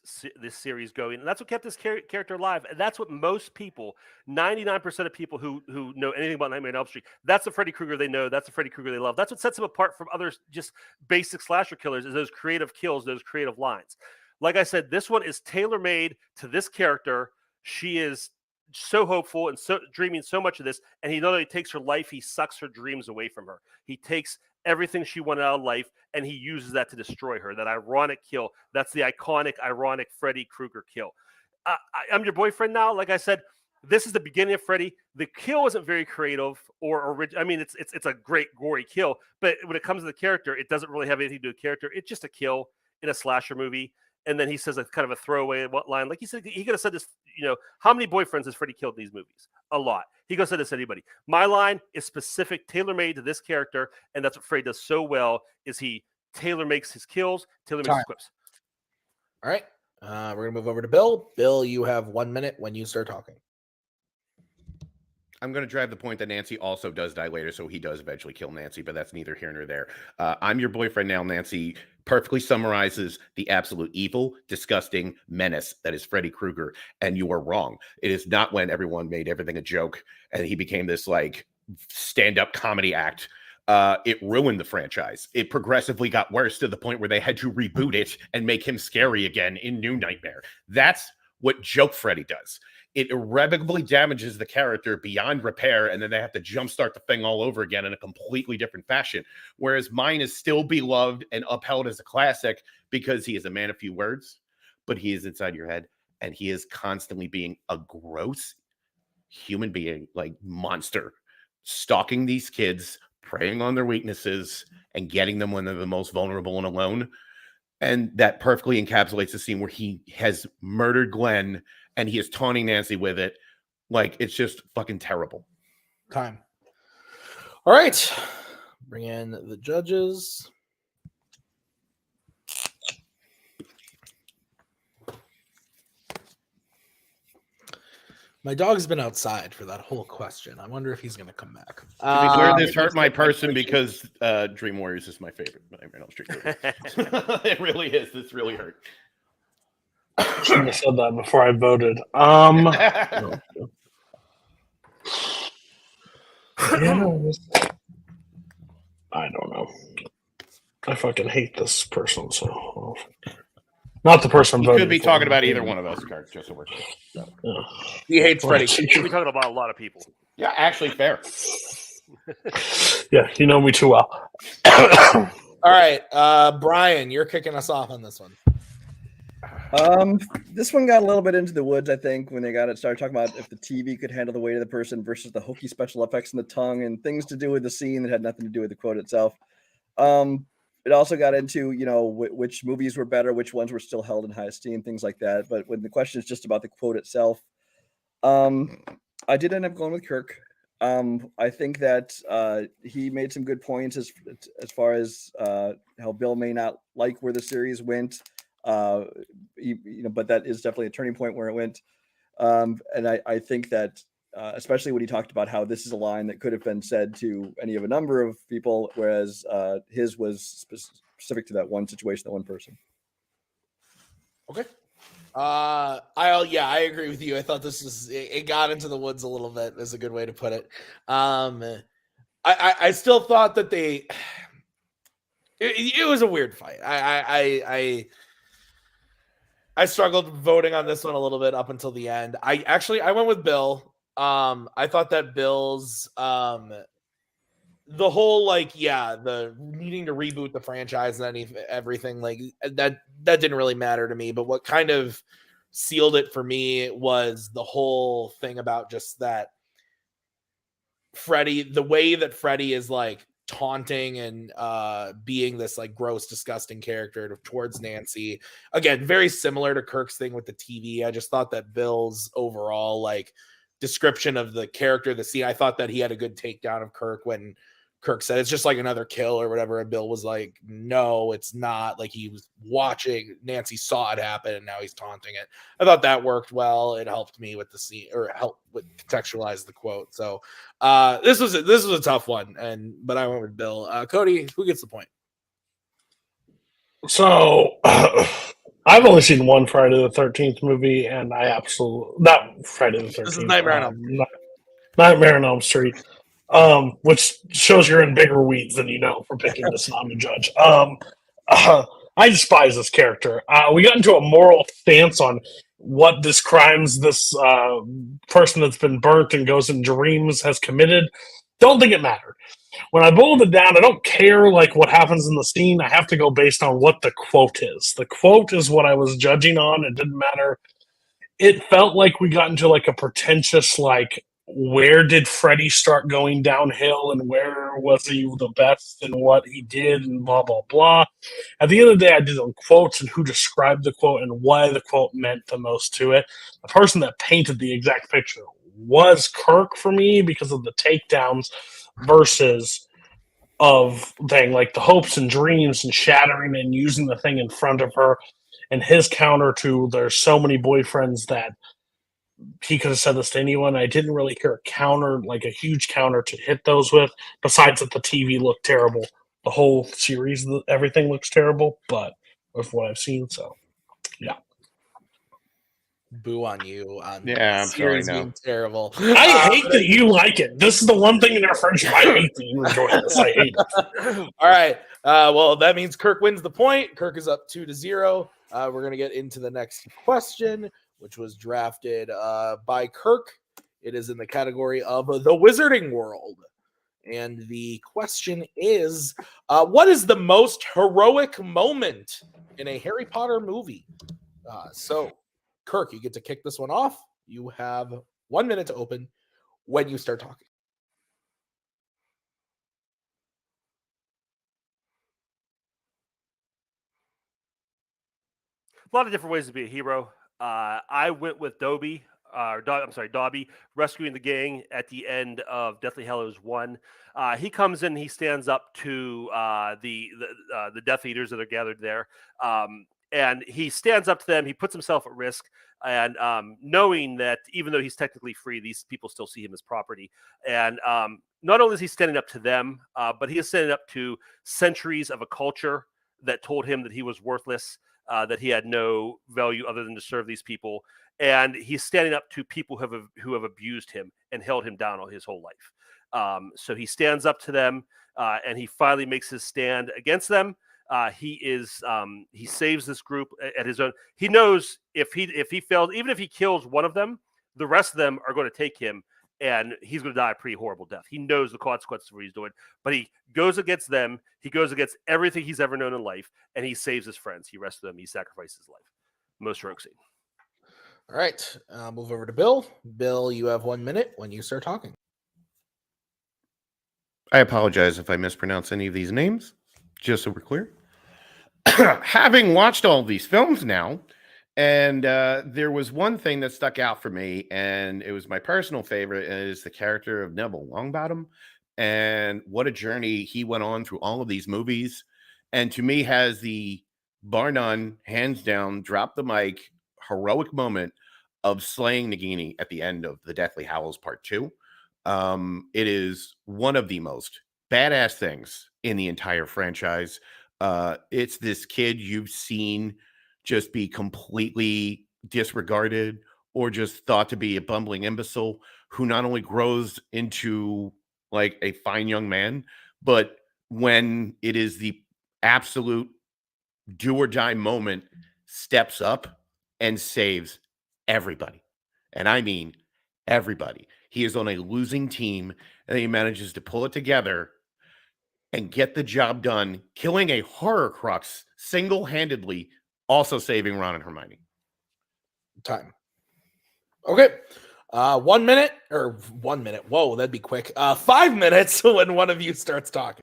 Speaker 16: series going, and that's what kept this character alive. And that's what most people, 99% of people who know anything about Nightmare on Elm Street, that's the Freddy Krueger they know. That's the Freddy Krueger they love. That's what sets him apart from other just basic slasher killers. Is those creative kills, those creative lines. Like I said, this one is tailor-made to this character. She is so hopeful and so dreaming so much of this, and he not only takes her life, he sucks her dreams away from her. He takes everything she wanted out of life, and he uses that to destroy her. That ironic kill. That's the iconic, ironic Freddy Krueger kill. I'm your boyfriend now. Like I said, this is the beginning of Freddy. The kill isn't very creative or original. I mean, it's a great gory kill, but when it comes to the character, it doesn't really have anything to do with character. It's just a kill in a slasher movie. And then he says a kind of a throwaway line. Like he said, he could have said this, how many boyfriends has Freddy killed in these movies? A lot. He could have said this to anybody. My line is specific, tailor-made to this character, and that's what Freddy does so well, is he tailor-makes his kills, tailor-makes his quips.
Speaker 7: All right. We're going to move over to Bill. Bill, you have 1 minute when you start talking.
Speaker 1: I'm going to drive the point that Nancy also does die later, so he does eventually kill Nancy, but that's neither here nor there. I'm your boyfriend now, Nancy, perfectly summarizes the absolute evil, disgusting menace that is Freddy Krueger, and you are wrong. It is not when everyone made everything a joke, and he became this, like, stand-up comedy act. it ruined the franchise. It progressively got worse to the point where they had to reboot it and make him scary again in New Nightmare. That's what Joke Freddy does. It irrevocably damages the character beyond repair, and then they have to jumpstart the thing all over again in a completely different fashion. Whereas mine is still beloved and upheld as a classic because he is a man of few words, but he is inside your head, and he is constantly being a gross human being, like monster, stalking these kids, preying on their weaknesses, and getting them when they're the most vulnerable and alone. And that perfectly encapsulates the scene where he has murdered Glenn and he is taunting Nancy with it. Like, it's just fucking terrible.
Speaker 7: Time. All right. Bring in the judges. My dog's been outside for that whole question. I wonder if he's going to come back.
Speaker 1: To be clear, this hurt my person because Dream Warriors is my favorite Nightmare on Elm Street movie. It really is. This really hurt.
Speaker 15: Shouldn't have said that before I voted. I don't know. I fucking hate this person. So, not the person.
Speaker 1: You could be talking about either one of those cards, just so we're clear. So.
Speaker 7: He hates Freddy.
Speaker 16: You could be talking about a lot of people.
Speaker 1: Yeah, actually, fair.
Speaker 15: Yeah, you know me too well.
Speaker 7: All right, Brian, you're kicking us off on this one.
Speaker 14: This one got a little bit into the woods, I think, when they started talking about if the TV could handle the weight of the person versus the hokey special effects in the tongue and things to do with the scene that had nothing to do with the quote itself. It also got into, which movies were better, which ones were still held in high esteem, things like that. But when the question is just about the quote itself, I did end up going with Kirk. I think that he made some good points as far as how Bill may not like where the series went. But that is definitely a turning point where it went. And I think that especially when he talked about how this is a line that could have been said to any of a number of people, whereas his was specific to that one situation, that one person.
Speaker 7: Okay. I agree with you. I thought it got into the woods a little bit, is a good way to put it. I still thought that it was a weird fight. I struggled voting on this one a little bit up until the end. I went with Bill. I thought that Bill's the whole the needing to reboot the franchise and everything like that didn't really matter to me. But what kind of sealed it for me was the whole thing about just that Freddy, the way that Freddy is like taunting and being this like gross, disgusting character towards Nancy. Again, very similar to Kirk's thing with the TV. I just thought that Bill's overall like description of the character, the scene, I thought that he had a good takedown of Kirk when Kirk said it's just like another kill or whatever, and Bill was like, no, it's not. Like, he was watching, Nancy saw it happen and now he's taunting it. I thought that worked well. It helped me with the scene, or helped with contextualize the quote. So this was a tough one, but I went with Bill. Cody, who gets the point?
Speaker 15: So I've only seen one Friday the 13th movie, and I absolutely not Friday the 13th.
Speaker 7: This is Nightmare on Elm Street.
Speaker 15: Nightmare on Elm Street. Which shows you're in bigger weeds than you know for picking this, and I'm a judge. I despise this character. We got into a moral stance on what this crimes this person that's been burnt and goes in dreams has committed. Don't think it mattered. When I boiled it down, I don't care like what happens in the scene. I have to go based on what the quote is. The quote is what I was judging on. It didn't matter. It felt like we got into like a pretentious like, where did Freddy start going downhill and where was he the best and what he did and blah, blah, blah. At the end of the day, I did on quotes and who described the quote and why the quote meant the most to it. The person that painted the exact picture was Kirk for me because of the takedowns versus of thing like the hopes and dreams and shattering and using the thing in front of her, and his counter to there's so many boyfriends that he could have said this to anyone. I didn't really hear a counter, like a huge counter to hit those with, besides that the TV looked terrible. The whole series, everything looks terrible, but of what I've seen, so yeah.
Speaker 7: boo on you on
Speaker 1: Yeah, I'm sorry,
Speaker 7: series
Speaker 1: no.
Speaker 7: being terrible.
Speaker 15: I hate that you like it. This is the one thing in our friendship I hate that you enjoy this. I hate it.
Speaker 7: All right. Well, that means Kirk wins the point. Kirk is up 2-0. We're gonna get into the next question, which was drafted by Kirk. It is in the category of the Wizarding World. And the question is, what is the most heroic moment in a Harry Potter movie? So, Kirk, you get to kick this one off. You have 1 minute to open when you start talking.
Speaker 16: A lot of different ways to be a hero. I went with Dobby, rescuing the gang at the end of Deathly Hallows 1. He comes in, he stands up to the Death Eaters that are gathered there, and he stands up to them. He puts himself at risk, and knowing that even though he's technically free, these people still see him as property. And not only is he standing up to them, but he is standing up to centuries of a culture that told him that he was worthless. That he had no value other than to serve these people, and he's standing up to people who have abused him and held him down all his whole life. So he stands up to them, and he finally makes his stand against them. He saves this group at his own. He knows if he fails, even if he kills one of them, the rest of them are going to take him, and he's going to die a pretty horrible death. He knows the consequences of what he's doing, but he goes against them. He goes against everything he's ever known in life, and he saves his friends. He rescues them. He sacrifices his life. Most heroic scene.
Speaker 7: All right, move over to Bill. Bill, you have 1 minute when you start talking.
Speaker 1: I apologize if I mispronounce any of these names, just so we're clear. Having watched all these films now, and there was one thing that stuck out for me, and it was my personal favorite, is the character of Neville Longbottom, and what a journey he went on through all of these movies, and to me has the, bar none, hands down, drop the mic, heroic moment of slaying Nagini at the end of the Deathly Hallows Part 2. It is one of the most badass things in the entire franchise. It's this kid you've seen just be completely disregarded or just thought to be a bumbling imbecile who not only grows into like a fine young man, but when it is the absolute do or die moment, steps up and saves everybody. And I mean everybody. He is on a losing team and he manages to pull it together and get the job done, killing a Horcrux single-handedly, also saving Ron and Hermione.
Speaker 7: Time. Okay. 1 minute or 1 minute. Whoa, that'd be quick. 5 minutes when one of you starts talking.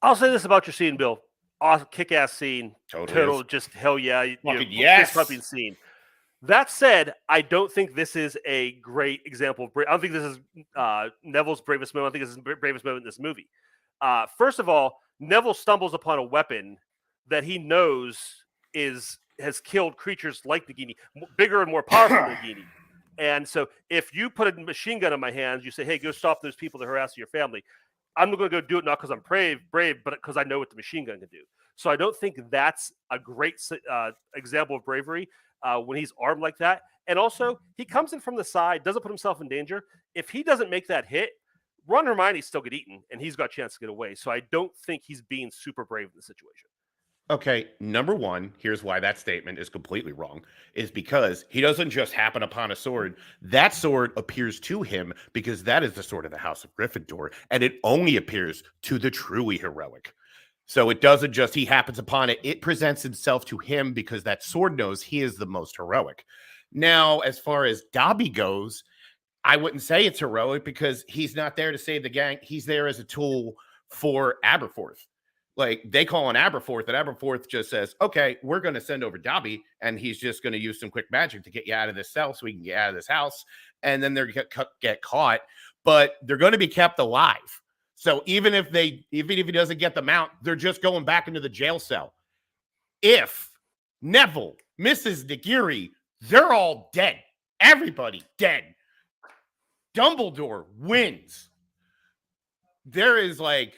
Speaker 16: I'll say this about your scene, Bill. Awesome, kick-ass scene. Total, just hell yeah.
Speaker 1: Yes.
Speaker 16: Pumping scene. That said, I don't think this is a great example of. I don't think this is Neville's bravest moment. I think this is the bravest moment in this movie. First of all, Neville stumbles upon a weapon that he knows has killed creatures like Nagini, bigger and more powerful than Nagini. And so, if you put a machine gun in my hands, you say, "Hey, go stop those people that harass your family." I'm going to go do it not because I'm brave, but because I know what the machine gun can do. So I don't think that's a great example of bravery when he's armed like that. And also, he comes in from the side, doesn't put himself in danger. If he doesn't make that hit, Ron and Hermione still get eaten, and he's got a chance to get away. So I don't think he's being super brave in the situation.
Speaker 1: Okay, number one, here's why that statement is completely wrong, is because he doesn't just happen upon a sword. That sword appears to him because that is the sword of the House of Gryffindor, and it only appears to the truly heroic. So it doesn't just he happens upon it. It presents itself to him because that sword knows he is the most heroic. Now, as far as Dobby goes, I wouldn't say it's heroic because he's not there to save the gang. He's there as a tool for Aberforth. Like, they call on Aberforth, and Aberforth just says, okay, we're going to send over Dobby, and he's just going to use some quick magic to get you out of this cell so we can get out of this house, and then they're going to get caught, but they're going to be kept alive. So even if he doesn't get them out, they're just going back into the jail cell. If Neville misses Nagini, they're all dead. Everybody dead. Dumbledore wins. There is like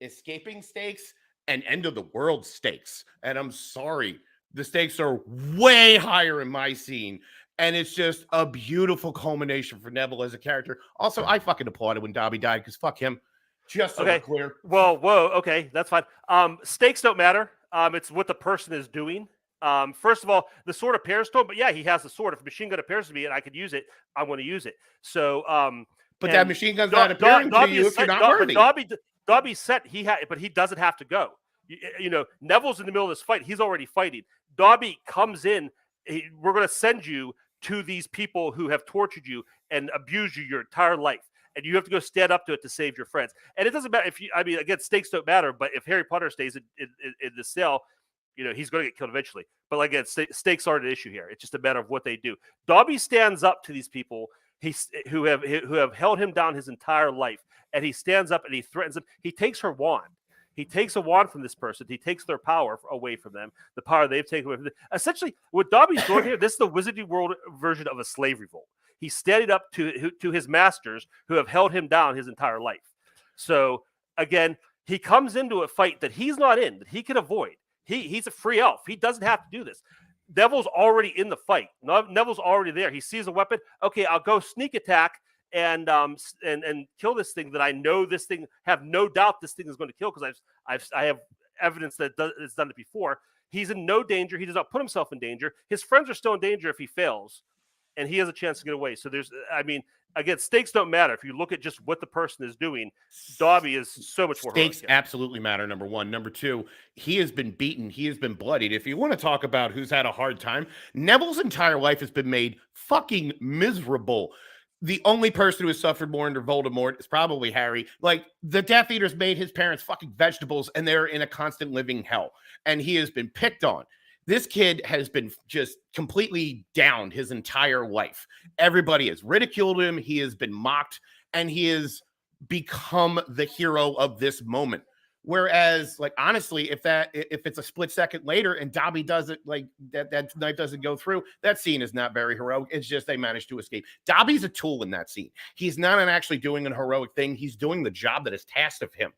Speaker 1: escaping stakes and end of the world stakes. And I'm sorry, the stakes are way higher in my scene. And it's just a beautiful culmination for Neville as a character. Also, I fucking applauded when Dobby died because fuck him. Just so we're clear.
Speaker 16: Whoa, okay, that's fine. Stakes don't matter. It's what the person is doing. First of all, the sword appears to him, but yeah, he has the sword. If a machine gun appears to me and I could use it, I'm going to use it. So,
Speaker 1: but that machine gun's not appearing to you if you're not worthy.
Speaker 16: Dobby's set. But he doesn't have to go. You know, Neville's in the middle of this fight. He's already fighting. Dobby comes in. We're going to send you to these people who have tortured you and abused you your entire life. And you have to go stand up to it to save your friends. And it doesn't matter if you, I mean, again, stakes don't matter, but if Harry Potter stays in the cell, you know, he's going to get killed eventually. But like, again, stakes aren't an issue here. It's just a matter of what they do. Dobby stands up to these people who have held him down his entire life. And he stands up and he threatens them. He takes her wand. He takes a wand from this person. He takes their power away from them, the power they've taken away from them. Essentially, what Dobby's doing here, this is the Wizarding World version of a slave revolt. He's standing up to his masters who have held him down his entire life. So, again, he comes into a fight that he's not in, that he can avoid. He's a free elf. He doesn't have to do this. Neville's already in the fight. Neville's already there. He sees a weapon. Okay, I'll go sneak attack and kill this thing that I know this thing, have no doubt this thing is going to kill because I have evidence that it's done it before. He's in no danger. He does not put himself in danger. His friends are still in danger if he fails, and he has a chance to get away. So again, stakes don't matter. If you look at just what the person is doing, Dobby is so much more
Speaker 1: stakes.
Speaker 16: heroic.
Speaker 1: Absolutely matter. Number one. Number two, he has been beaten. He has been bloodied. If you want to talk about who's had a hard time, Neville's entire life has been made fucking miserable. The only person who has suffered more under Voldemort is probably Harry. Like, the Death Eaters made his parents fucking vegetables, and they're in a constant living hell. And he has been picked on. This kid has been just completely downed his entire life. Everybody has ridiculed him. He has been mocked, and he has become the hero of this moment. Whereas, like, honestly, if it's a split second later and Dobby does it, like that knife doesn't go through, that scene is not very heroic. It's just they managed to escape. Dobby's a tool in that scene. He's not actually doing a heroic thing. He's doing the job that is tasked of him.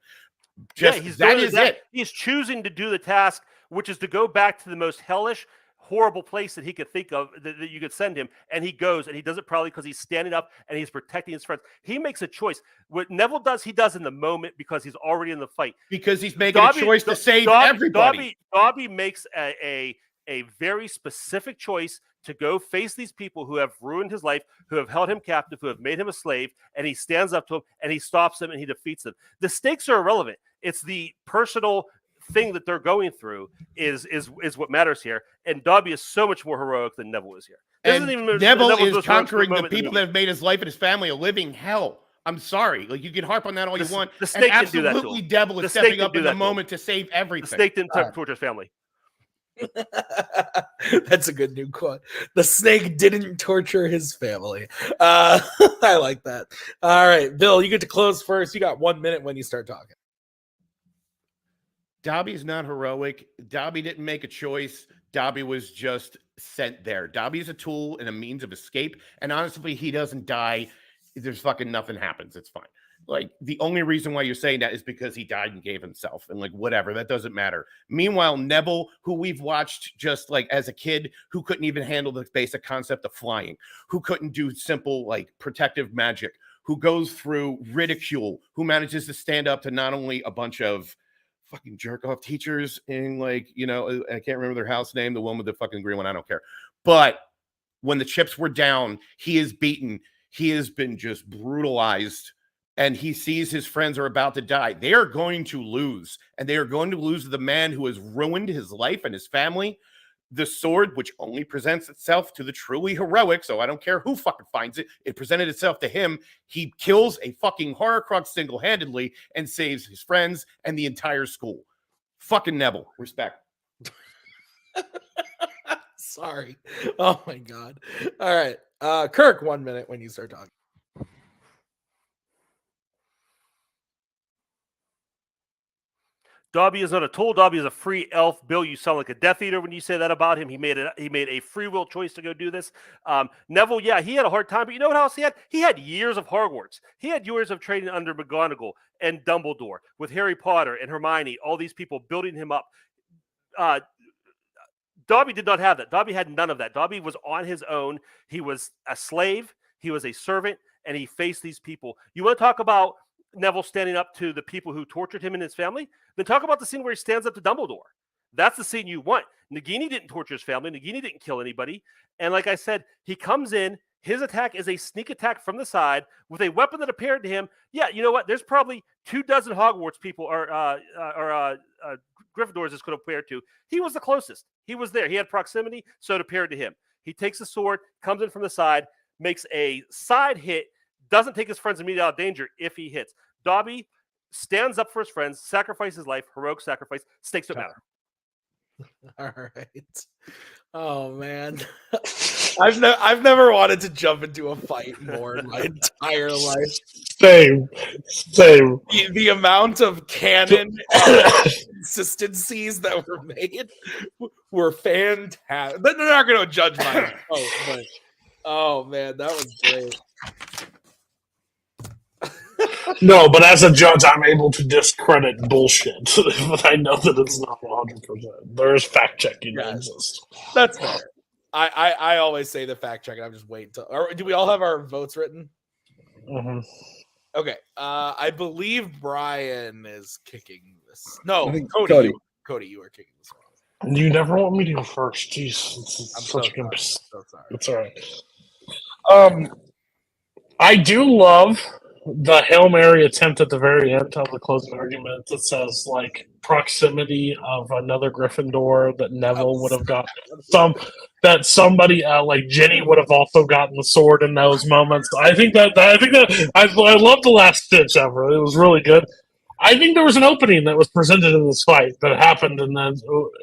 Speaker 16: He's choosing to do the task, which is to go back to the most hellish, horrible place that he could think of that you could send him, and he goes, and he does it probably because he's standing up and he's protecting his friends. He makes a choice. What Neville does, he does in the moment because he's already in the fight.
Speaker 1: Because he's making a choice to save everybody.
Speaker 16: Dobby makes a very specific choice to go face these people who have ruined his life, who have held him captive, who have made him a slave, and he stands up to them and he stops them and he defeats them. The stakes are irrelevant. It's the personal thing that they're going through is what matters here. And Dobby is so much more heroic than Neville is here.
Speaker 1: Neville is conquering the people that have made his life and his family a living hell. I'm sorry. Like, you can harp on that all you want.
Speaker 16: The snake didn't do that to him.
Speaker 1: Absolutely, Devil is stepping up in the moment to save everything.
Speaker 16: The snake didn't torture his family.
Speaker 7: That's a good new quote. The snake didn't torture his family. I like that. All right, Bill, you get to close first. You got 1 minute when you start talking.
Speaker 1: Dobby's not heroic. Dobby didn't make a choice. Dobby was just sent there. Dobby is a tool and a means of escape. And honestly, he doesn't die. There's fucking nothing happens. It's fine. Like, the only reason why you're saying that is because he died and gave himself, and like, whatever, that doesn't matter. Meanwhile, Neville, who we've watched just like as a kid, who couldn't even handle the basic concept of flying, who couldn't do simple like protective magic, who goes through ridicule, who manages to stand up to not only a bunch of fucking jerk off teachers in, like, you know, I can't remember their house name, the one with the fucking green one, I don't care. But when the chips were down, he is beaten. He has been just brutalized, and he sees his friends are about to die. They are going to lose, and they are going to lose to the man who has ruined his life and his family. The sword, which only presents itself to the truly heroic, so I don't care who fucking finds it, it presented itself to him. He kills a fucking Horcrux single-handedly and saves his friends and the entire school. Fucking Neville. Respect.
Speaker 7: Sorry. Oh my God. All right. Kirk, 1 minute when you start talking.
Speaker 16: Dobby is not a tool. Dobby is a free elf. Bill, you sound like a Death Eater when you say that about him. He made a free will choice to go do this. Neville, yeah, he had a hard time, but you know what else he had? He had years of Hogwarts. He had years of training under McGonagall and Dumbledore with Harry Potter and Hermione, all these people building him up. Darby did not have that. Darby had none of that. Darby was on his own. He was a slave. He was a servant, and he faced these people. You want to talk about Neville standing up to the people who tortured him and his family? Then talk about the scene where he stands up to Dumbledore. That's the scene you want. Nagini didn't torture his family. Nagini didn't kill anybody. And like I said, he comes in. His attack is a sneak attack from the side with a weapon that appeared to him. Yeah, you know what? There's probably 24 Hogwarts people or Gryffindors this could have appeared to. He was the closest. He was there. He had proximity, so it appeared to him. He takes the sword, comes in from the side, makes a side hit, doesn't take his friends immediately out of danger if he hits. Dobby stands up for his friends, sacrifices his life, heroic sacrifice, stakes don't matter.
Speaker 7: All right. Oh man, I've never wanted to jump into a fight more in my entire life.
Speaker 15: Same.
Speaker 7: The amount of canon consistencies that were made were fantastic. They're not going to judge my but oh man, that was great.
Speaker 15: No, but as a judge, I'm able to discredit bullshit. But I know that it's not 100%. There is fact checking that exists.
Speaker 7: That's fair. I always say the fact check, and I'm just waiting till. Or do we all have our votes written?
Speaker 15: Mm-hmm.
Speaker 7: Okay. I believe Brian is kicking this. No,
Speaker 14: I think
Speaker 7: Cody. Cody, you are kicking this one.
Speaker 15: You never want me to go first. Jeez,
Speaker 7: I'm
Speaker 15: such a good.
Speaker 7: so sorry.
Speaker 15: It's all right. I do love the Hail Mary attempt at the very end of the closing argument that says like proximity of another Gryffindor that Neville would have got that somebody like Ginny would have also gotten the sword in those moments. I love the last stitch ever. It was really good. I think there was an opening that was presented in this fight that happened, and then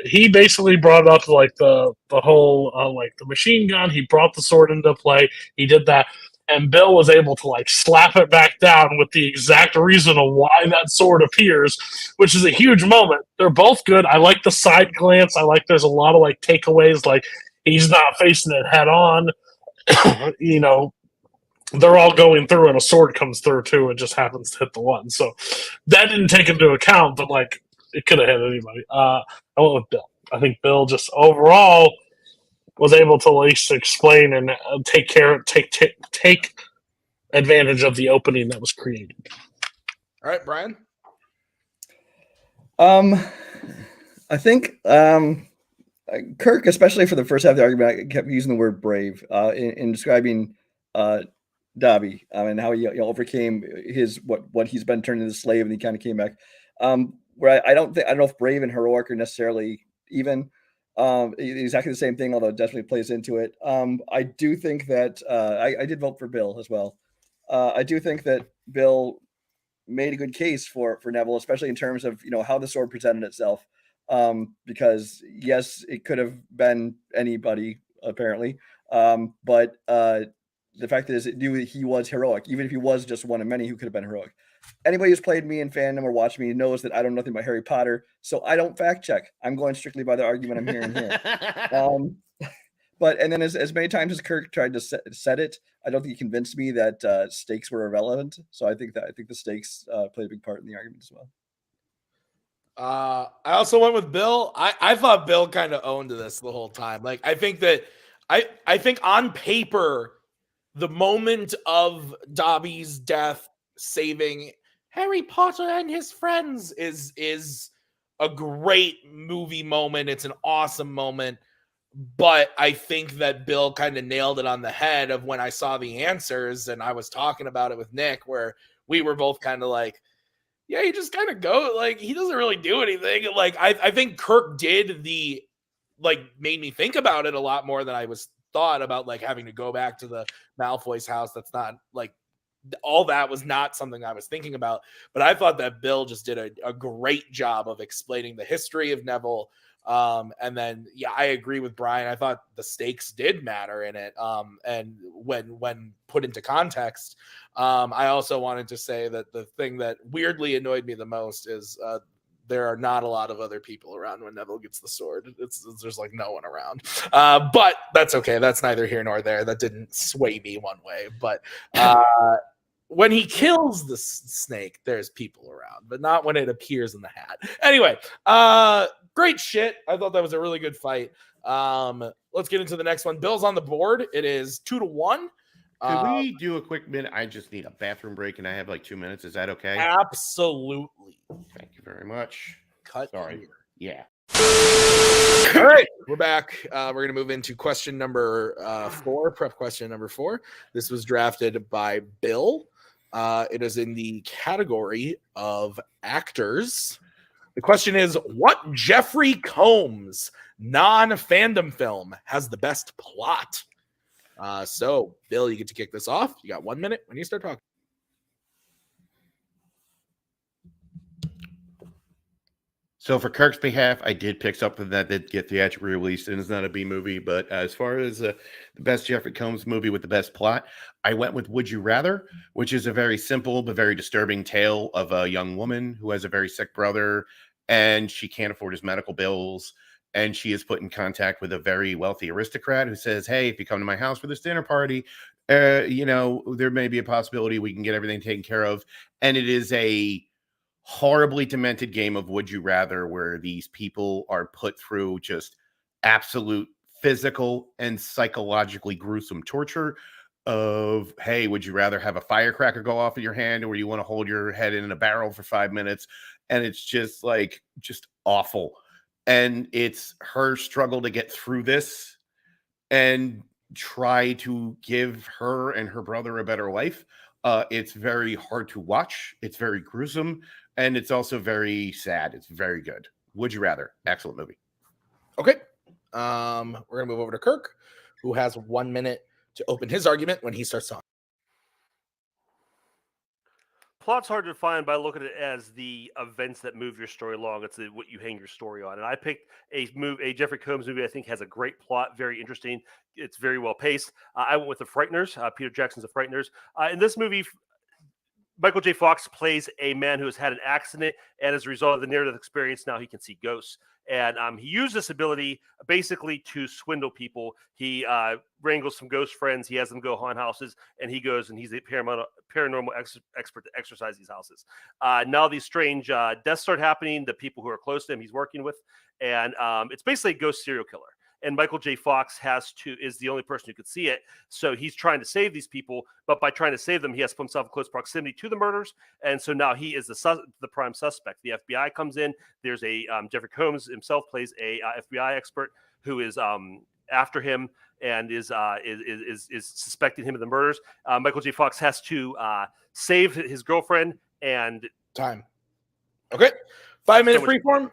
Speaker 15: he basically brought up like the whole like the machine gun. He brought the sword into play. He did that. And Bill was able to like slap it back down with the exact reason of why that sword appears, which is a huge moment. They're both good. I like the side glance. I like there's a lot of like takeaways, like he's not facing it head on. You know, they're all going through and a sword comes through too. It just happens to hit the one. So that didn't take into account, but like it could have hit anybody. I went with Bill. I think Bill just overall was able to at least explain and take advantage of the opening that was created.
Speaker 7: All right, Brian.
Speaker 14: I think Kirk, especially for the first half of the argument, kept using the word brave in describing Dobby and how he overcame his what he's been turned into a slave, and he kind of came back. Where I don't know if brave and heroic are necessarily even. Exactly the same thing, although it definitely plays into it. I do think that I did vote for Bill as well. I do think that Bill made a good case for Neville, especially in terms of how the sword presented itself. Because yes, it could have been anybody apparently, but the fact is, it knew he was heroic, even if he was just one of many who could have been heroic. Anybody who's played me in fandom or watched me knows that I don't know nothing about Harry Potter, so I don't fact check. I'm going strictly by the argument I'm hearing here. But then as many times as Kirk tried to set it, I don't think he convinced me that stakes were irrelevant. So I think the stakes played a big part in the argument as well.
Speaker 7: I also went with Bill. I thought Bill kind of owned this the whole time. Like I think on paper, the moment of Dobby's death saving Harry Potter and his friends is a great movie moment. It's an awesome moment. But I think that Bill kind of nailed it on the head of when I saw the answers, and I was talking about it with Nick, where we were both kind of like, yeah, he just kind of go, like, he doesn't really do anything. Like, I think Kirk did made me think about it a lot more than I was thought about, like, having to go back to the Malfoy's house. That's not, like, all that was not something I was thinking about. But I thought that Bill just did a great job of explaining the history of Neville. And then, yeah, I agree with Brian. I thought the stakes did matter in it. And when put into context, I also wanted to say that the thing that weirdly annoyed me the most is there are not a lot of other people around when Neville gets the sword. There's like no one around. But that's okay. That's neither here nor there. That didn't sway me one way. But when he kills the snake, there's people around, but not when it appears in the hat. Anyway, great shit. I thought that was a really good fight. Let's get into the next one. Bill's on the board. It is 2-1.
Speaker 1: Could we do a quick minute? I just need a bathroom break, and I have like 2 minutes. Is that okay?
Speaker 7: Absolutely.
Speaker 1: Thank you very much.
Speaker 7: Cut.
Speaker 1: Sorry. Yeah.
Speaker 7: All right, we're back. We're going to move into question number 4, prep question number 4. This was drafted by Bill. It is in the category of actors. The question is, what Jeffrey Combs non-fandom film has the best plot? So, Bill, you get to kick this off. You got 1 minute when you start talking.
Speaker 1: So for Kirk's behalf, I did pick something that did get theatrically released, and it's not a B movie. But as far as the best Jeffrey Combs movie with the best plot, I went with Would You Rather, which is a very simple but very disturbing tale of a young woman who has a very sick brother, and she can't afford his medical bills. And she is put in contact with a very wealthy aristocrat who says, hey, if you come to my house for this dinner party, there may be a possibility we can get everything taken care of. And it is a horribly demented game of Would You Rather, where these people are put through just absolute physical and psychologically gruesome torture of, hey, would you rather have a firecracker go off in your hand, or you want to hold your head in a barrel for 5 minutes? And it's just awful. And it's her struggle to get through this and try to give her and her brother a better life. It's very hard to watch. It's very gruesome. And it's also very sad. It's very good. Would You Rather? Excellent movie.
Speaker 7: Okay. We're going to move over to Kirk, who has 1 minute to open his argument when he starts talking.
Speaker 16: Plot's hard to define by looking at it as the events that move your story along. It's what you hang your story on. And I picked a Jeffrey Combs movie I think has a great plot, very interesting. It's very well paced. I went with The Frighteners, Peter Jackson's The Frighteners. In this movie, Michael J. Fox plays a man who has had an accident, and as a result of the near-death experience, now he can see ghosts. And he used this ability basically to swindle people. He wrangles some ghost friends. He has them go haunt houses, and he goes and he's a paranormal expert to exercise these houses. Now these strange deaths start happening. The people who are close to him, he's working with, and it's basically a ghost serial killer. And Michael J. Fox is the only person who could see it. So he's trying to save these people, but by trying to save them, he has to put himself in close proximity to the murders. And so now he is the prime suspect. The FBI comes in. There's a Jeffrey Combs himself plays a FBI expert who is after him and is suspecting him of the murders. Michael J. Fox has to save his girlfriend and
Speaker 7: time. Okay, 5 minute freeform.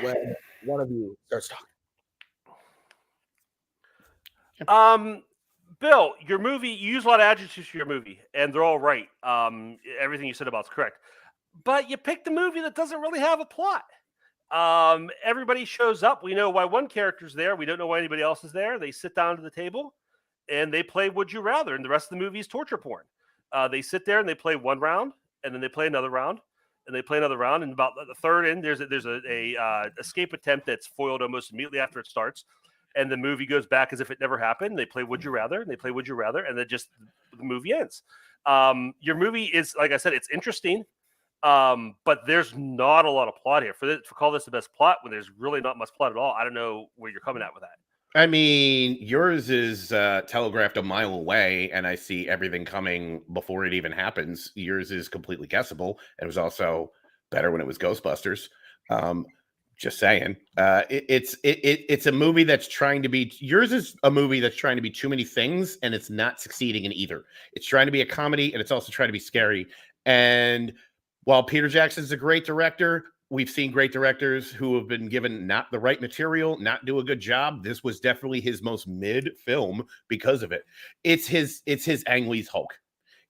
Speaker 7: When one of you starts talking.
Speaker 16: Bill, your movie, you use a lot of adjectives for your movie, and they're all right. Everything you said about it's correct. But you picked a movie that doesn't really have a plot. Everybody shows up. We know why one character's there. We don't know why anybody else is there. They sit down to the table, and they play Would You Rather, and the rest of the movie is torture porn. They sit there, and they play one round, and then they play another round, and they play another round, and about the third end, there's a escape attempt that's foiled almost immediately after it starts. And the movie goes back as if it never happened. They play Would You Rather, and they play Would You Rather, and then just the movie ends. Your movie is, like I said, it's interesting, but there's not a lot of plot here. For call this the best plot when there's really not much plot at all, I don't know where you're coming at with that.
Speaker 1: I mean, yours is telegraphed a mile away, and I see everything coming before it even happens. Yours is completely guessable. It was also better when it was Ghostbusters. Just saying. It's a movie that's trying to be. Yours is a movie that's trying to be too many things, and it's not succeeding in either. It's trying to be a comedy, and it's also trying to be scary. And while Peter Jackson's a great director, we've seen great directors who have been given not the right material, not do a good job. This was definitely his most mid film because of it. It's his Ang Lee's Hulk.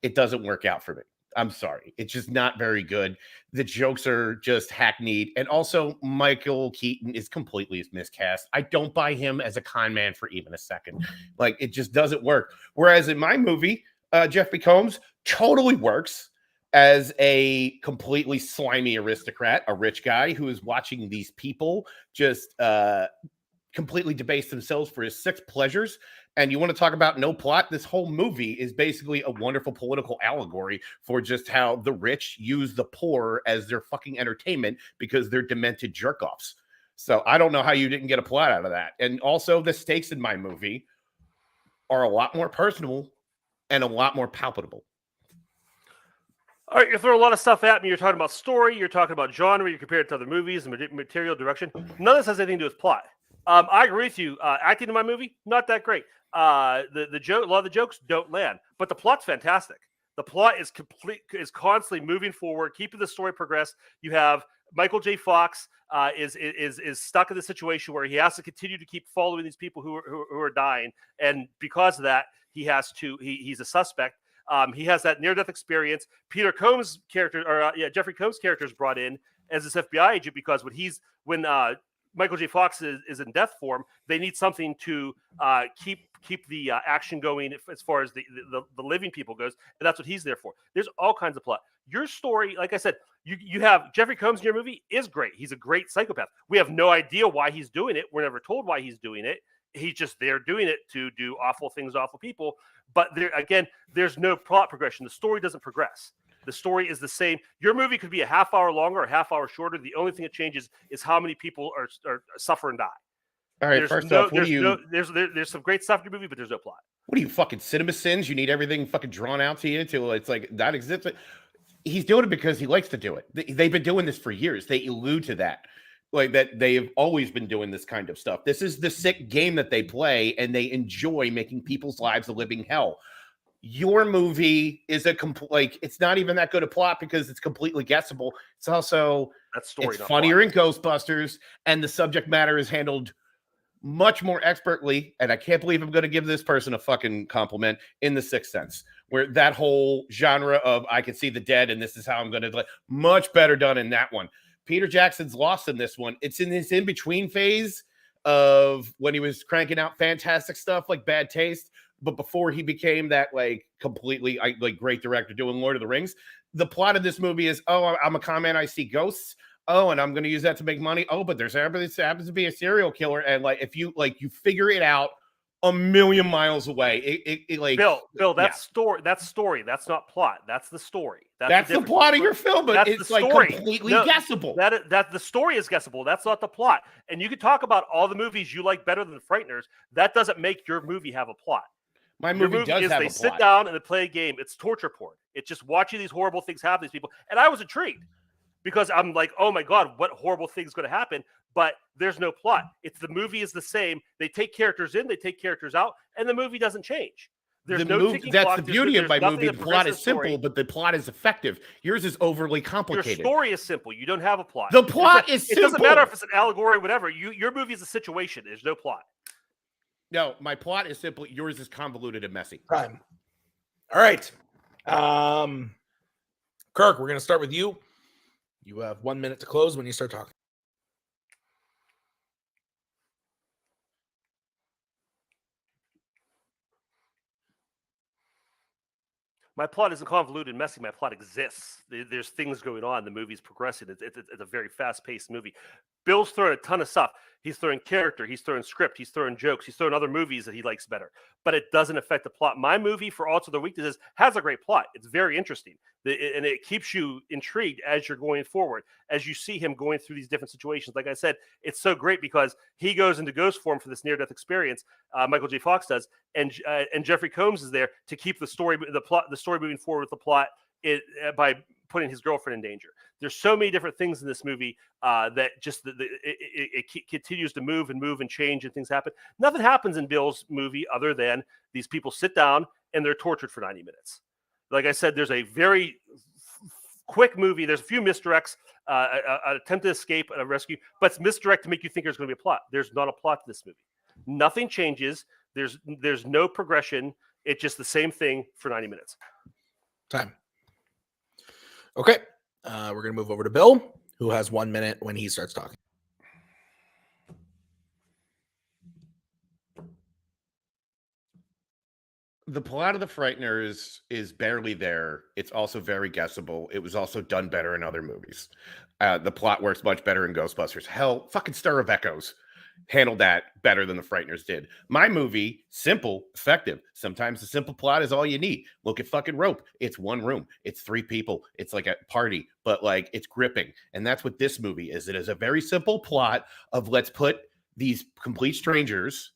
Speaker 1: It doesn't work out for me. I'm sorry. It's just not very good. The jokes are just hackneyed. And also, Michael Keaton is completely miscast. I don't buy him as a con man for even a second. Like, it just doesn't work. Whereas in my movie, Jeffrey Combs totally works as a completely slimy aristocrat, a rich guy who is watching these people just completely debase themselves for his sick pleasures. And you want to talk about no plot? This whole movie is basically a wonderful political allegory for just how the rich use the poor as their fucking entertainment because they're demented jerk-offs. So I don't know how you didn't get a plot out of that. And also the stakes in my movie are a lot more personal and a lot more palpable.
Speaker 16: All right, you're throwing a lot of stuff at me. You're talking about story, you're talking about genre, you compare it to other movies, and material, direction. None of this has anything to do with plot. I agree with you. Acting in my movie, not that great. The joke, a lot of the jokes don't land, but the plot's fantastic. The plot is constantly moving forward, keeping the story progress. You have Michael J. Fox is stuck in the situation where he has to continue to keep following these people who are dying, and because of that, he's a suspect. He has that near-death experience. Peter Combs' character, Jeffrey Combs' character is brought in as this FBI agent because when Michael J. Fox is in death form, they need something to keep the action going as far as the living people goes, and that's what he's there for. There's all kinds of plot. Your story, like I said, you have Jeffrey Combs in your movie is great. He's a great psychopath. We have no idea why he's doing it. We're never told why he's doing it. He's just there doing it to do awful things to awful people. But there's no plot progression. The story doesn't progress. The story is the same. Your movie could be a half hour longer or a half hour shorter. The only thing that changes is how many people are suffer and die.
Speaker 1: All right,
Speaker 16: there's some great stuff in your movie, but there's no plot.
Speaker 1: What are you, fucking cinema sins? You need everything fucking drawn out to you till it's like that exists. He's doing it because he likes to do it. They've been doing this for years. They allude to that. Like that they have always been doing this kind of stuff. This is the sick game that they play, and they enjoy making people's lives a living hell. Your movie is it's not even that good a plot because it's completely guessable. It's also it's funnier in Ghostbusters, and the subject matter is handled much more expertly. And I can't believe I'm going to give this person a fucking compliment in The Sixth Sense, where that whole genre of I can see the dead, and this is how I'm going to much better done in that one. Peter Jackson's lost in this one. It's in this in-between phase of when he was cranking out fantastic stuff like Bad Taste, but before he became that completely great director doing Lord of the Rings. The plot of this movie is, I'm a con man, I see ghosts. Oh, and I'm going to use that to make money. Oh, but there's happens to be a serial killer, and if you figure it out a million miles away.
Speaker 16: Bill, that's story. That's not plot. That's the story.
Speaker 1: That's the plot of your film, but it's completely guessable.
Speaker 16: That the story is guessable. That's not the plot. And you can talk about all the movies you like better than The Frighteners. That doesn't make your movie have a plot.
Speaker 1: My movie does have a plot.
Speaker 16: They sit down and they play a game. It's torture porn. It's just watching these horrible things happen to these people. And I was intrigued because I'm like, oh my God, what horrible thing is going to happen? But there's no plot. The movie is the same. They take characters in, they take characters out, and the movie doesn't change. There's
Speaker 1: that's the beauty of my movie. The plot is simple, but the plot is effective. Yours is overly complicated.
Speaker 16: Your story is simple. You don't have a plot.
Speaker 1: The plot is simple.
Speaker 16: It doesn't matter if it's an allegory or whatever. Your movie is a situation. There's no plot.
Speaker 1: No, my plot is simple. Yours is convoluted and messy.
Speaker 7: Time. All right. Kirk, we're going to start with you. You have 1 minute to close when you start talking.
Speaker 16: My plot isn't convoluted and messy. My plot exists. There's things going on. The movie's progressing. It's a very fast-paced movie. Bill's throwing a ton of stuff. He's throwing character. He's throwing script. He's throwing jokes. He's throwing other movies that he likes better. But it doesnn affect the plot. My movie, for all of their weaknesses, has a great plot. It's very interesting. And it keeps you intrigued as you're going forward, as you see him going through these different situations. Like I said, it's so great because he goes into ghost form for this near-death experience. Michael J. Fox does, and Jeffrey Combs is there to keep the story moving forward with the plot by putting his girlfriend in danger. There's so many different things in this movie that just it continues to move and change, and things happen. Nothing happens in Bill's movie other than these people sit down and they're tortured for 90 minutes. Like I said, there's a very quick movie. There's a few misdirects, an attempt to escape, and a rescue, but it's misdirect to make you think there's going to be a plot. There's not a plot to this movie. Nothing changes. There's no progression. It's just the same thing for 90 minutes.
Speaker 7: Time. Okay. We're going to move over to Bill, who has 1 minute when he starts talking.
Speaker 1: The plot of The Frighteners is barely there. It's also very guessable. It was also done better in other movies. The plot works much better in Ghostbusters. Hell, fucking Stir of Echoes. handled that better than the Frighteners did. My movie, simple, effective. Sometimes the simple plot is all you need. Look at fucking Rope. It's one room. It's 3 people. It's like a party, but like it's gripping. And that's what this movie is. It is a very simple plot of let's put these complete strangers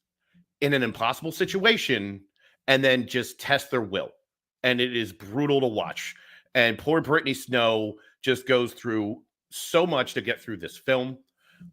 Speaker 1: in an impossible situation and then just test their will. And it is brutal to watch. And poor Brittany Snow just goes through so much to get through this film.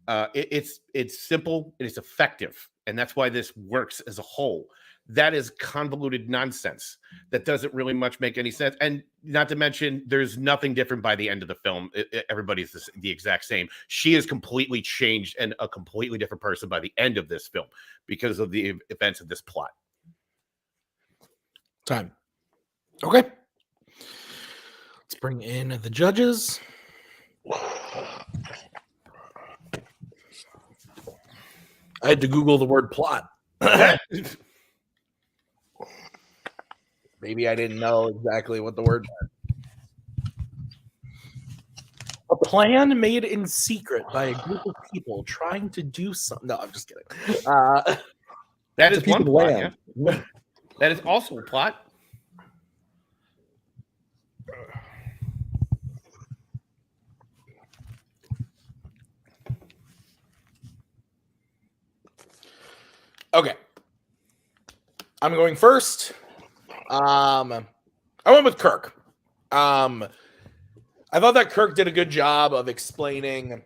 Speaker 1: It's simple and it's effective, and that's why this works as a whole. That is convoluted nonsense that doesn't really much make any sense, and not to mention there's nothing different by the end of the film. Everybody's the exact same. She is completely changed and a completely different person by the end of this film because of the events of this plot.
Speaker 7: Time. Okay. Let's bring in the judges. I had to Google the word plot. Maybe I didn't know exactly what the word meant. A plan made in secret by a group of people trying to do something. No, I'm just kidding.
Speaker 1: That is one plot. Yeah. That is also a plot.
Speaker 7: Okay. I'm going first. I went with Kirk. I thought that Kirk did a good job of explaining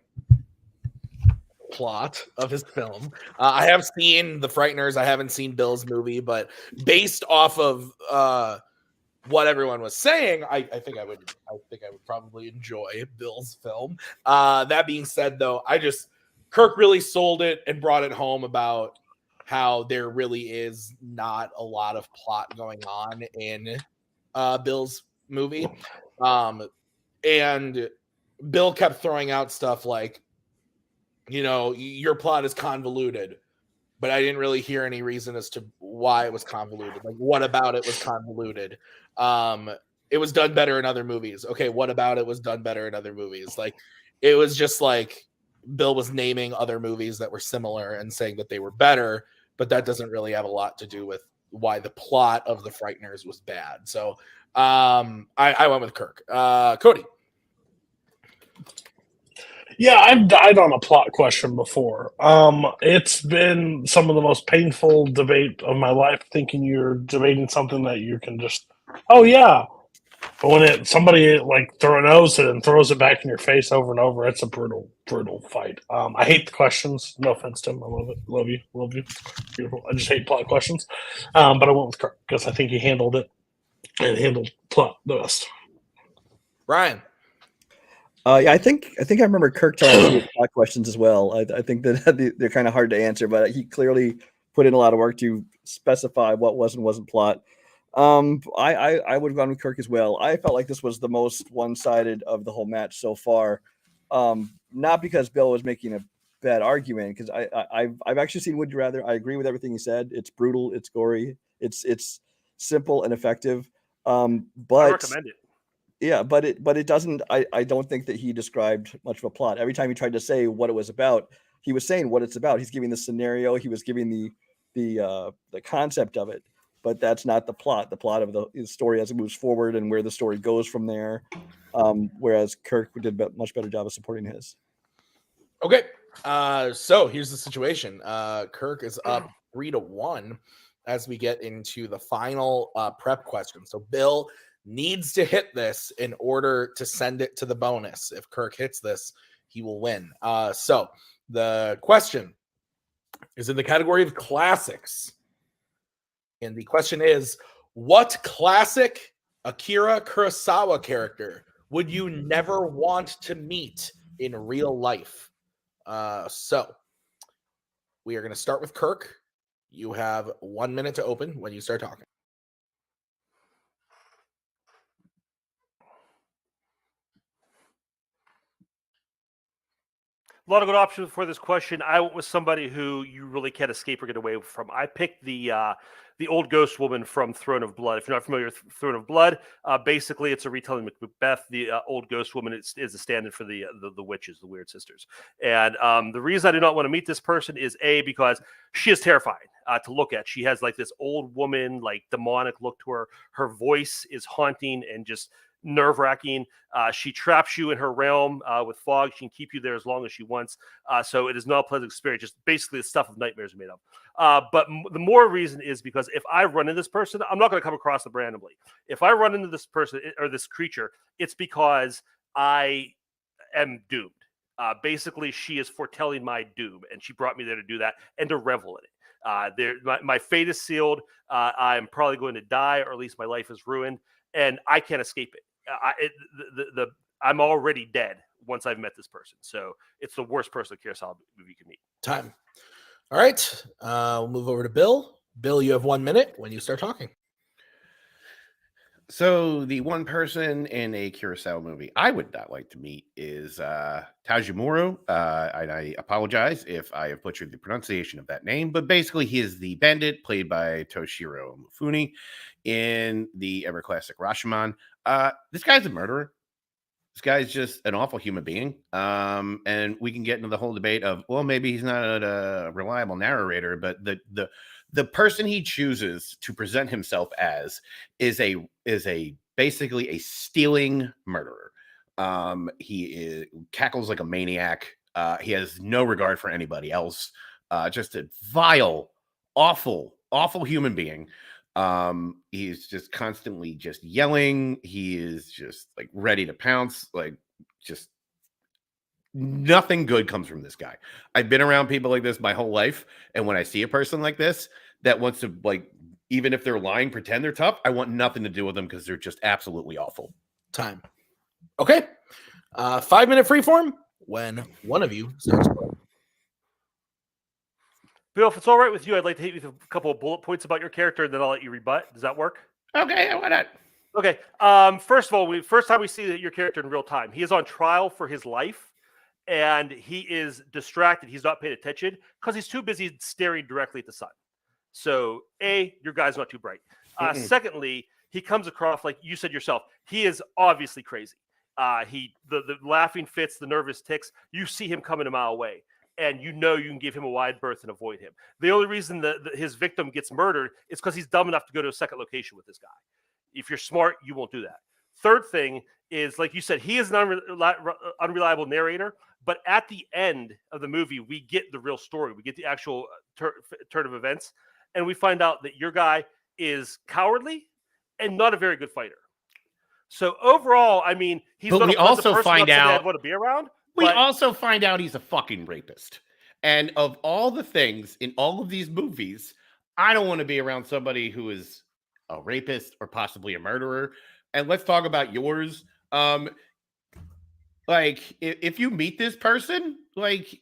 Speaker 7: plot of his film. I have seen The Frighteners. I haven't seen Bill's movie, but based off of what everyone was saying, I think I would probably enjoy Bill's film. That being said, though, Kirk really sold it and brought it home about how there really is not a lot of plot going on in Bill's movie. And Bill kept throwing out stuff like, your plot is convoluted, but I didn't really hear any reason as to why it was convoluted. Like, what about it was convoluted? It was done better in other movies. Okay, what about it was done better in other movies? Like, it was just like Bill was naming other movies that were similar and saying that they were better, but that doesn't really have a lot to do with why the plot of The Frighteners was bad. So I went with Kirk. Cody.
Speaker 15: Yeah, I've died on a plot question before. It's been some of the most painful debate of my life, thinking you're debating something that you can just, oh yeah. But when somebody knows it and throws it back in your face over and over, it's a brutal, brutal fight. I hate the questions. No offense, Tim. I love it. Love you. Beautiful. I just hate plot questions. But I went with Kirk because I think he handled it and handled plot the best.
Speaker 7: Ryan.
Speaker 14: Yeah, I think I remember Kirk telling me plot questions as well. I think that they're kind of hard to answer, but he clearly put in a lot of work to specify what was and wasn't plot. I would have gone with Kirk as well. I felt like this was the most one-sided of the whole match so far. Not because Bill was making a bad argument, because I've actually seen Would You Rather. I agree with everything he said. It's brutal, it's gory, it's simple and effective. But
Speaker 16: I recommend it.
Speaker 14: Yeah, but it doesn't. I don't think that he described much of a plot. Every time he tried to say what it was about, he was saying what it's about. He's giving the scenario. He was giving the concept of it, but that's not the plot. The plot of the story as it moves forward and where the story goes from there. Whereas Kirk did a much better job of supporting his.
Speaker 7: Okay, so here's the situation. Kirk is up 3-1 as we get into the final prep question. So Bill needs to hit this in order to send it to the bonus. If Kirk hits this, he will win. So the question is in the category of classics. And the question is, what classic Akira Kurosawa character would you never want to meet in real life? So we are going to start with Kirk. You have 1 minute to open when you start talking.
Speaker 16: A lot of good options for this question. I went with somebody who you really can't escape or get away from. I picked the old ghost woman from Throne of Blood. If you're not familiar with Throne of Blood, basically it's a retelling of Macbeth. The old ghost woman is a stand-in for the witches, the Weird Sisters. And the reason I do not want to meet this person is because she is terrifying to look at. She has like this old woman, like demonic look to her. Her voice is haunting and just nerve-wracking. She traps you in her realm with fog. She can keep you there as long as she wants. So it is not a pleasant experience. Just basically the stuff of nightmares are made of. But the more reason is because if I run into this person, I'm not going to come across them randomly. If I run into this person or this creature, it's because I am doomed. Basically, she is foretelling my doom, and she brought me there to do that and to revel in it. My fate is sealed. I'm probably going to die, or at least my life is ruined, and I can't escape it. I'm already dead once I've met this person. So it's the worst person Carousel movie can meet.
Speaker 7: Time. All right. We'll move over to Bill. Bill, you have 1 minute when you start talking.
Speaker 1: So the one person in a Kurosawa movie I would not like to meet is Tajimuro. And I apologize if I have butchered the pronunciation of that name, but basically he is the bandit played by Toshiro Mifune in the ever classic Rashomon. This guy's a murderer. This guy's just an awful human being. And we can get into the whole debate of, well, maybe he's not a reliable narrator, but the person he chooses to present himself as is basically a stealing murderer. He cackles like a maniac. He has no regard for anybody else. Just a vile, awful human being. He's just constantly just yelling. He is just like ready to pounce. Like, just nothing good comes from this guy. I've been around people like this my whole life, and when I see a person like this that wants to, like, even if they're lying, pretend they're tough, I want nothing to do with them because they're just absolutely awful.
Speaker 7: Time. Okay. 5-minute freeform when one of you starts.
Speaker 16: Bill, if it's all right with you, I'd like to hit you with a couple of bullet points about your character, and then I'll let you rebut. Does that work?
Speaker 1: Okay, why not?
Speaker 16: Okay. First of all, first time we see your character in real time, he is on trial for his life, and he is distracted. He's not paying attention because he's too busy staring directly at the sun. So, your guy's not too bright. Secondly, he comes across, like you said yourself, he is obviously crazy. The laughing fits, the nervous tics, you see him coming a mile away. And you know you can give him a wide berth and avoid him. The only reason that his victim gets murdered is because he's dumb enough to go to a second location with this guy. If you're smart, you won't do that. Third thing is, like you said, he is an unreliable narrator, but at the end of the movie, we get the real story. We get the actual turn of events, and we find out that your guy is cowardly and not a very good fighter. So overall, I mean, he's not a pleasant person, not somebody I'd want to be around.
Speaker 1: We also find out he's a fucking rapist. And of all the things in all of these movies, I don't want to be around somebody who is a rapist or possibly a murderer. And let's talk about yours. Like, if you meet this person, like,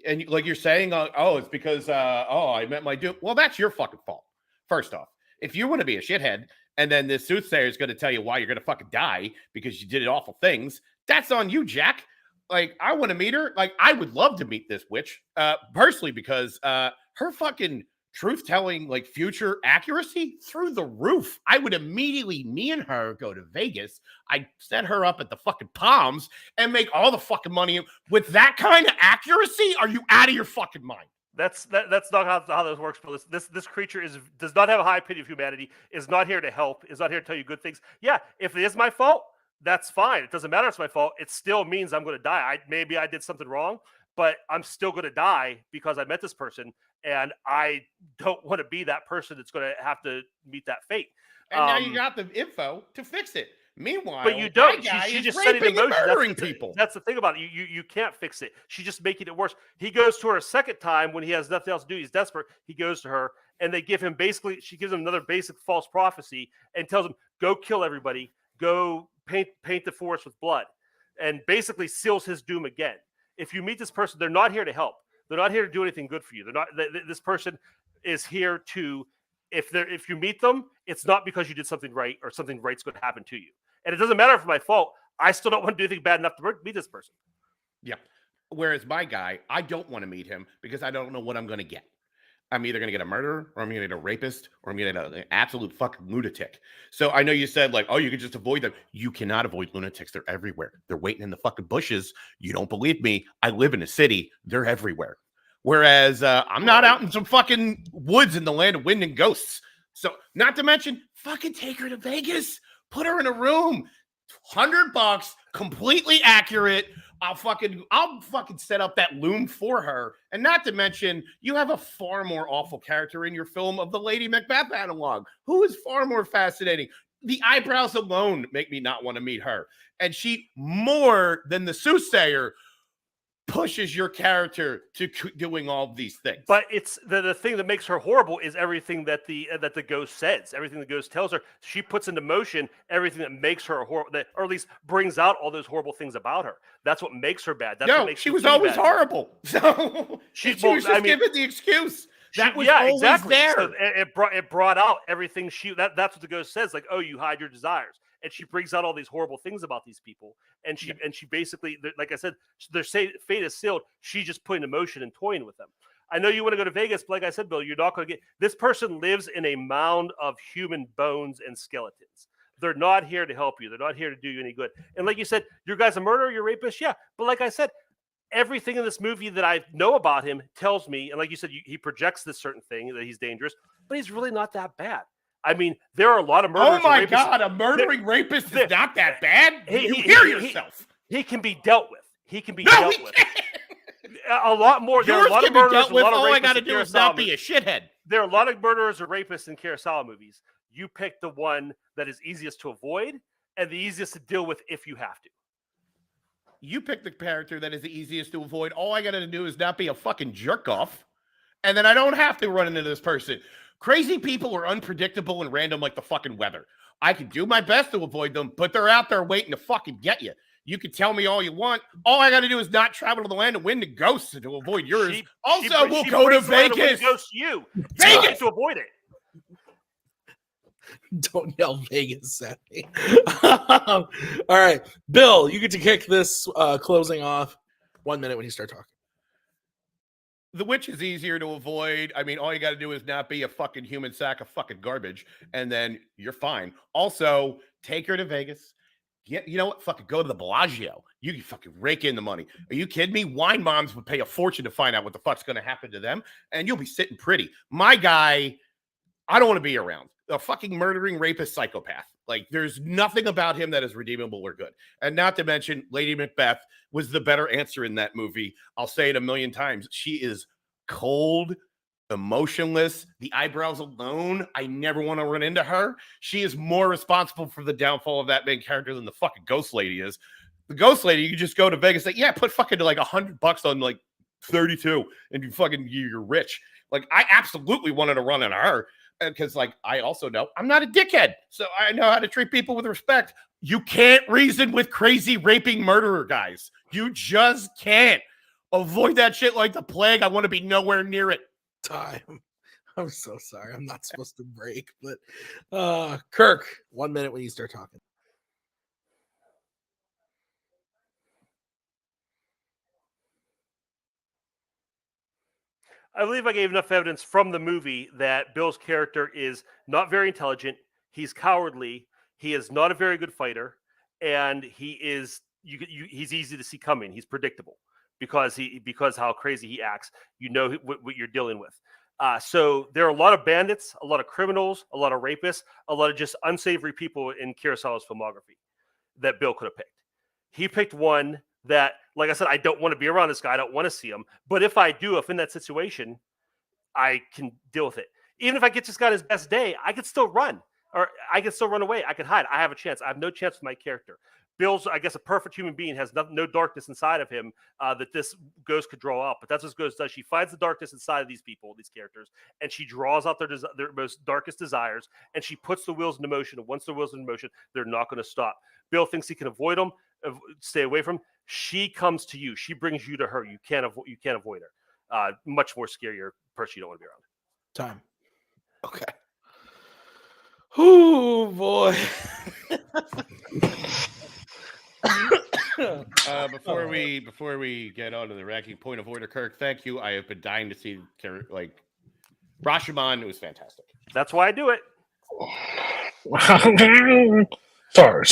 Speaker 1: and like you're saying, oh, it's because, I met my dude. Well, that's your fucking fault. First off, if you want to be a shithead, and then this soothsayer is going to tell you why you're going to fucking die because you did awful things, that's on you, Jack. Like, I want to meet her. Like, I would love to meet this witch, personally, because her fucking truth-telling, like, future accuracy through the roof. I would immediately, me and her, go to Vegas. I'd set her up at the fucking Palms and make all the fucking money. With that kind of accuracy, are you out of your fucking mind?
Speaker 16: That's not how this works. This creature does not have a high opinion of humanity. Is not here to help. Is not here to tell you good things. Yeah, if it is my fault, that's fine. It doesn't matter if it's my fault. It still means I'm going to die. Maybe I did something wrong, but I'm still going to die because I met this person, and I don't want to be that person that's going to have to meet that fate.
Speaker 1: And now you got the info to fix it. Meanwhile,
Speaker 16: but you don't.
Speaker 1: She's
Speaker 16: just
Speaker 1: raping
Speaker 16: setting
Speaker 1: and
Speaker 16: emotions.
Speaker 1: murdering people.
Speaker 16: That's the thing about it. You can't fix it. She's just making it worse. He goes to her a second time when he has nothing else to do. He's desperate. He goes to her, and she gives him another basic false prophecy and tells him, go kill everybody. Go paint the forest with blood, and basically seals his doom again. If you meet this person, they're not here to help. They're not here to do anything good for you. They're not. This person is here to. If you meet them, it's not because you did something right or something right's going to happen to you. And it doesn't matter if it's my fault. I still don't want to do anything bad enough to meet this person.
Speaker 1: Yeah. Whereas my guy, I don't want to meet him because I don't know what I'm going to get. I'm either going to get a murderer or I'm going to get a rapist or I'm going to get an absolute fucking lunatic. So I know you said like, oh, you can just avoid them. You cannot avoid lunatics. They're everywhere. They're waiting in the fucking bushes. You don't believe me? I live in a city. They're everywhere. Whereas I'm not out in some fucking woods in the land of wind and ghosts. So not to mention, fucking take her to Vegas. Put her in a room. $100, completely accurate. I'll fucking set up that loom for her. And not to mention, you have a far more awful character in your film of the Lady Macbeth analog, who is far more fascinating. The eyebrows alone make me not want to meet her. And she, more than the soothsayer, pushes your character to doing all these things.
Speaker 16: But it's the thing that makes her horrible is everything that the ghost says, everything the ghost tells her. She puts into motion everything that makes her horrible, or at least brings out all those horrible things about her. That's what makes her bad. That's what makes
Speaker 1: she was always horrible. So she was just given the excuse. That was always there.
Speaker 16: So it brought out everything that's what the ghost says. Like, oh, you hide your desires. And she brings out all these horrible things about these people. And she basically, like I said, their fate is sealed. She just put into motion and toying with them. I know you want to go to Vegas, but like I said, Bill, you're not going to get... This person lives in a mound of human bones and skeletons. They're not here to help you. They're not here to do you any good. And like you said, your guy's a murderer, you're a rapist, yeah. But like I said, everything in this movie that I know about him tells me, and like you said, he projects this certain thing that he's dangerous, but he's really not that bad. I mean, there are a lot of murderers.
Speaker 1: Oh my God, a murdering rapist is not that bad. You hear yourself.
Speaker 16: He can be dealt with. He can be dealt with. A lot more. There are a lot of murderers.
Speaker 1: All I got to do is not be a shithead.
Speaker 16: There are a lot of murderers or rapists in Kurosawa movies. You pick the one that is easiest to avoid and the easiest to deal with if you have to.
Speaker 1: You pick the character that is the easiest to avoid. All I got to do is not be a fucking jerk off, and then I don't have to run into this person. Crazy people are unpredictable and random like the fucking weather. I can do my best to avoid them, but they're out there waiting to fucking get you. You can tell me all you want. All I got to do is not travel to the land of wind and ghosts to avoid yours. We'll go to Vegas.
Speaker 16: Vegas to avoid it.
Speaker 7: Don't yell Vegas at me. All right, Bill, you get to kick this closing off. 1 minute when you start talking.
Speaker 1: The witch is easier to avoid. I mean, all you got to do is not be a fucking human sack of fucking garbage, and then you're fine. Also, take her to Vegas. You know what? Fucking go to the Bellagio. You can fucking rake in the money. Are you kidding me? Wine moms would pay a fortune to find out what the fuck's going to happen to them, and you'll be sitting pretty. My guy, I don't want to be around. A fucking murdering rapist psychopath. Like, there's nothing about him that is redeemable or good. And not to mention, Lady Macbeth was the better answer in that movie. I'll say it a million times. She is cold, emotionless. The eyebrows alone, I never want to run into her. She is more responsible for the downfall of that main character than the fucking ghost lady is. The ghost lady, you just go to Vegas, like, yeah, put fucking like $100 on like 32 and you're rich. Like, I absolutely wanted to run into her. Because, like, I also know I'm not a dickhead, so I know how to treat people with respect. You can't reason with crazy raping murderer guys. You just can't. Avoid that shit like the plague. I want to be nowhere near it.
Speaker 7: Time. I'm so sorry. I'm not supposed to break, but Kirk, 1 minute when you start talking.
Speaker 16: I believe I gave enough evidence from the movie that Bill's character is not very intelligent. He's cowardly. He is not a very good fighter, and he is he's easy to see coming. He's predictable because how crazy he acts. You know what you're dealing with. So there are a lot of bandits, a lot of criminals, a lot of rapists, a lot of just unsavory people in Kurosawa's filmography that Bill could have picked. He picked one that, like I said, I don't want to be around this guy. I don't want to see him. But if I do, if in that situation, I can deal with it. Even if I get this guy his best day, I could still run. Or I can still run away. I can hide. I have a chance. I have no chance with my character. Bill's, I guess, a perfect human being, has no darkness inside of him that this ghost could draw out. But that's what this ghost does. She finds the darkness inside of these people, these characters, and she draws out their most darkest desires, and she puts the wheels into motion. And once the wheels are in motion, they're not going to stop. Bill thinks he can avoid them, stay away from them. She comes to you. She brings you to her. You can't avoid her. Much more scarier person you don't want to be around.
Speaker 7: Time. Okay. Oh boy.
Speaker 1: Before we get on to the ranking, point of order, Kirk, thank you. I have been dying to see Rashomon. It was fantastic.
Speaker 16: That's why I do it.
Speaker 15: Sorry.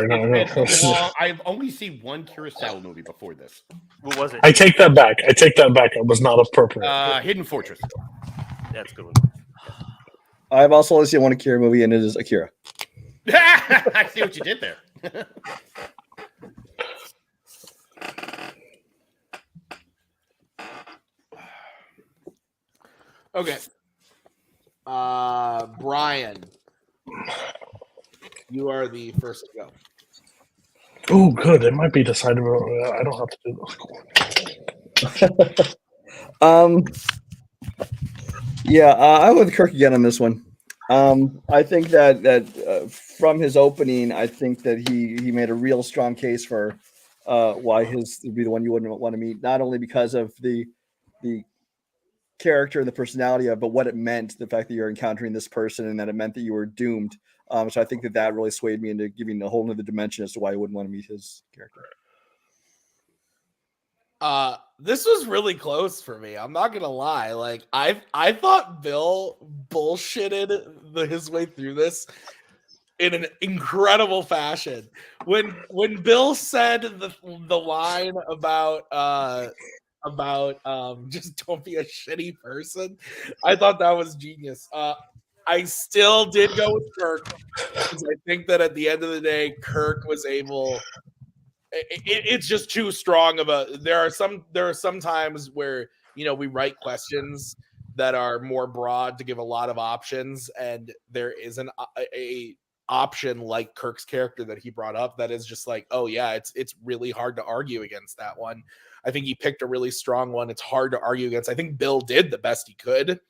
Speaker 15: No.
Speaker 1: I've only seen one Kurosawa movie before this.
Speaker 16: What was it?
Speaker 15: I take that back. It was not appropriate.
Speaker 1: Hidden Fortress.
Speaker 16: That's a good one.
Speaker 14: I've also only seen one Akira movie, and it is Akira.
Speaker 1: I see what you did there.
Speaker 7: Okay. Brian, you are the first to go.
Speaker 15: Oh, good. It might be decided. I don't have to do this.
Speaker 14: I'm with Kirk again on this one. I think that from his opening, I think that he made a real strong case for why his would be the one you wouldn't want to meet, not only because of the character and the personality of, but what it meant, the fact that you're encountering this person and that it meant that you were doomed. So I think that really swayed me into giving a whole nother dimension as to why I wouldn't want to meet his character.
Speaker 7: This was really close for me. I'm not gonna lie. Like I thought Bill bullshitted his way through this in an incredible fashion. When Bill said the line about just don't be a shitty person, I thought that was genius. I still did go with Kirk because I think that at the end of the day, Kirk was able. It's just too strong of a. There are some times where we write questions that are more broad to give a lot of options, and there is a option like Kirk's character that he brought up that is just like, oh yeah, it's really hard to argue against that one. I think he picked a really strong one. It's hard to argue against. I think Bill did the best he could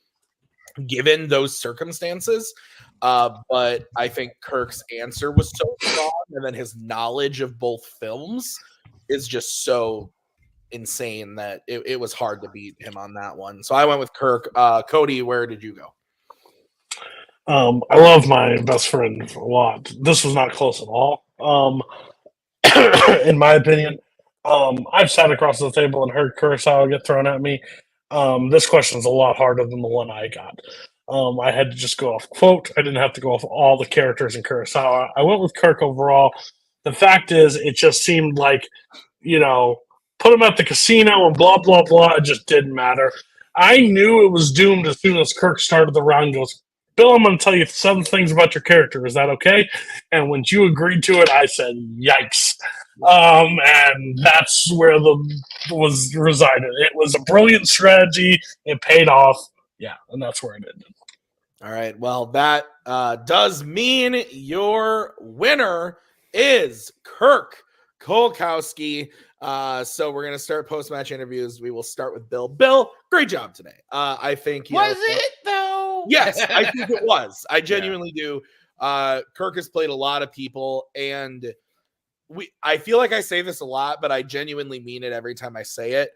Speaker 7: given those circumstances. But I think Kirk's answer was so strong, and then his knowledge of both films is just so insane that it was hard to beat him on that one. So I went with Kirk. Cody, where did you go?
Speaker 15: I love my best friend a lot. This was not close at all. In my opinion, I've sat across the table and heard Kurosawa get thrown at me. This question is a lot harder than the one I got. I had to just go off quote. I didn't have to go off all the characters in Kurosawa. I went with Kirk overall. The fact is, it just seemed like, put him at the casino and blah, blah, blah. It just didn't matter. I knew it was doomed as soon as Kirk started the round. Goes, Bill, I'm going to tell you 7 things about your character. Is that okay? And when you agreed to it, I said, yikes. And that's where was resided. It was a brilliant strategy. It paid off. Yeah, and that's where it ended.
Speaker 7: All right. Well, that does mean your winner is Kirk Kowalkowski. So we're going to start post-match interviews. We will start with Bill. Bill, great job today. I think
Speaker 8: was it though?
Speaker 7: Yes, I think it was. I genuinely do. Kirk has played a lot of people, and I feel like I say this a lot, but I genuinely mean it every time I say it.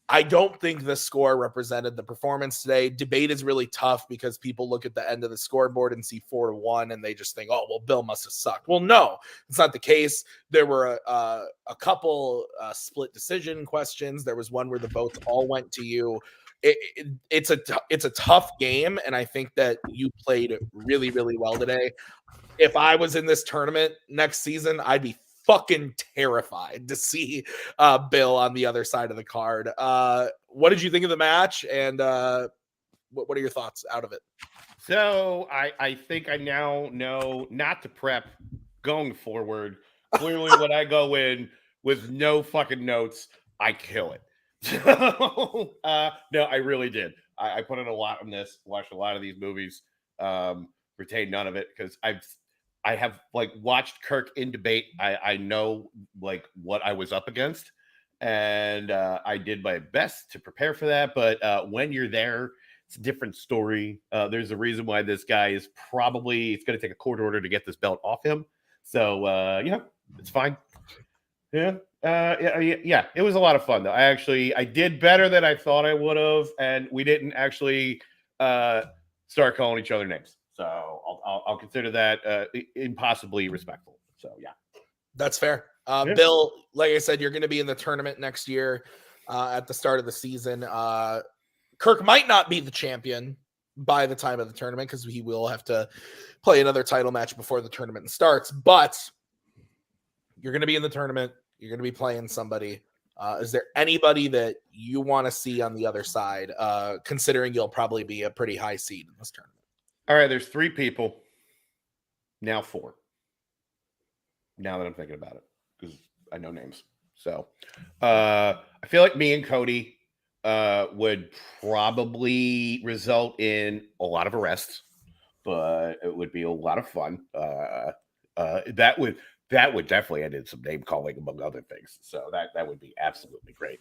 Speaker 7: I don't think the score represented the performance today. Debate is really tough because people look at the end of the scoreboard and see 4-1 and they just think, oh, well, Bill must have sucked. Well, no, it's not the case. There were a couple split decision questions. There was one where the votes all went to you. It's a tough game, and I think that you played really, really well today. If I was in this tournament next season, I'd be fucking terrified to see Bill on the other side of the card. What did you think of the match, and what are your thoughts out of it?
Speaker 1: So I think I now know not to prep going forward. Clearly, when I go in with no fucking notes, I kill it. So, no, I really did. I put in a lot on this, watched a lot of these movies, retained none of it because I have watched Kirk in debate. I know what I was up against, and I did my best to prepare for that. But when you're there, it's a different story. There's a reason why this guy is probably, it's going to take a court order to get this belt off him. So it's fine. Yeah. It was a lot of fun though. I did better than I thought I would have, and we didn't actually start calling each other names. So I'll consider that impossibly respectful. So yeah,
Speaker 7: that's fair. Bill, like I said, you're going to be in the tournament next year at the start of the season. Kirk might not be the champion by the time of the tournament because he will have to play another title match before the tournament starts, but you're going to be in the tournament. You're going to be playing somebody. Is there anybody that you want to see on the other side, considering you'll probably be a pretty high seed in this tournament?
Speaker 1: All right, there's 3 people. Now 4. Now that I'm thinking about it, because I know names. So I feel like me and Cody would probably result in a lot of arrests, but it would be a lot of fun. That would definitely end in some name calling among other things. So that would be absolutely great.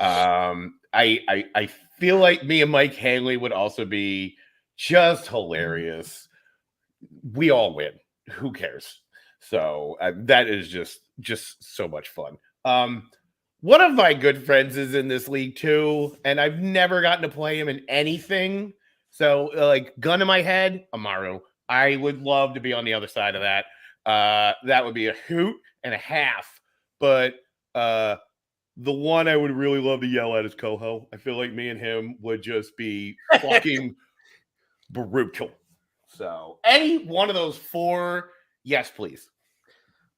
Speaker 1: I feel like me and Mike Hanley would also be just hilarious. We all win. Who cares? So that is just so much fun. One of my good friends is in this league too, and I've never gotten to play him in anything. So like gun in my head, Amaru. I would love to be on the other side of that. That would be a hoot and a half. But the one I would really love to yell at is Coho. I feel like me and him would just be fucking brutal. So any one of those 4, yes, please.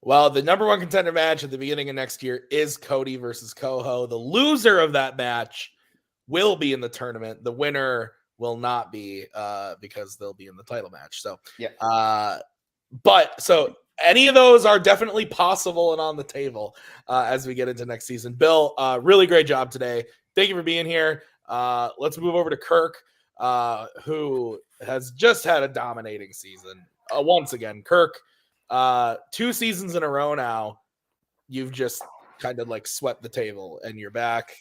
Speaker 7: Well, the number 1 contender match at the beginning of next year is Cody versus Coho. The loser of that match will be in the tournament. The winner will not be because they'll be in the title match. So,
Speaker 1: yeah.
Speaker 7: But so any of those are definitely possible and on the table as we get into next season. Bill, really great job today. Thank you for being here. Let's move over to Kirk, who has just had a dominating season. Once again, Kirk, 2 seasons in a row now, you've just kind of like swept the table, and you're back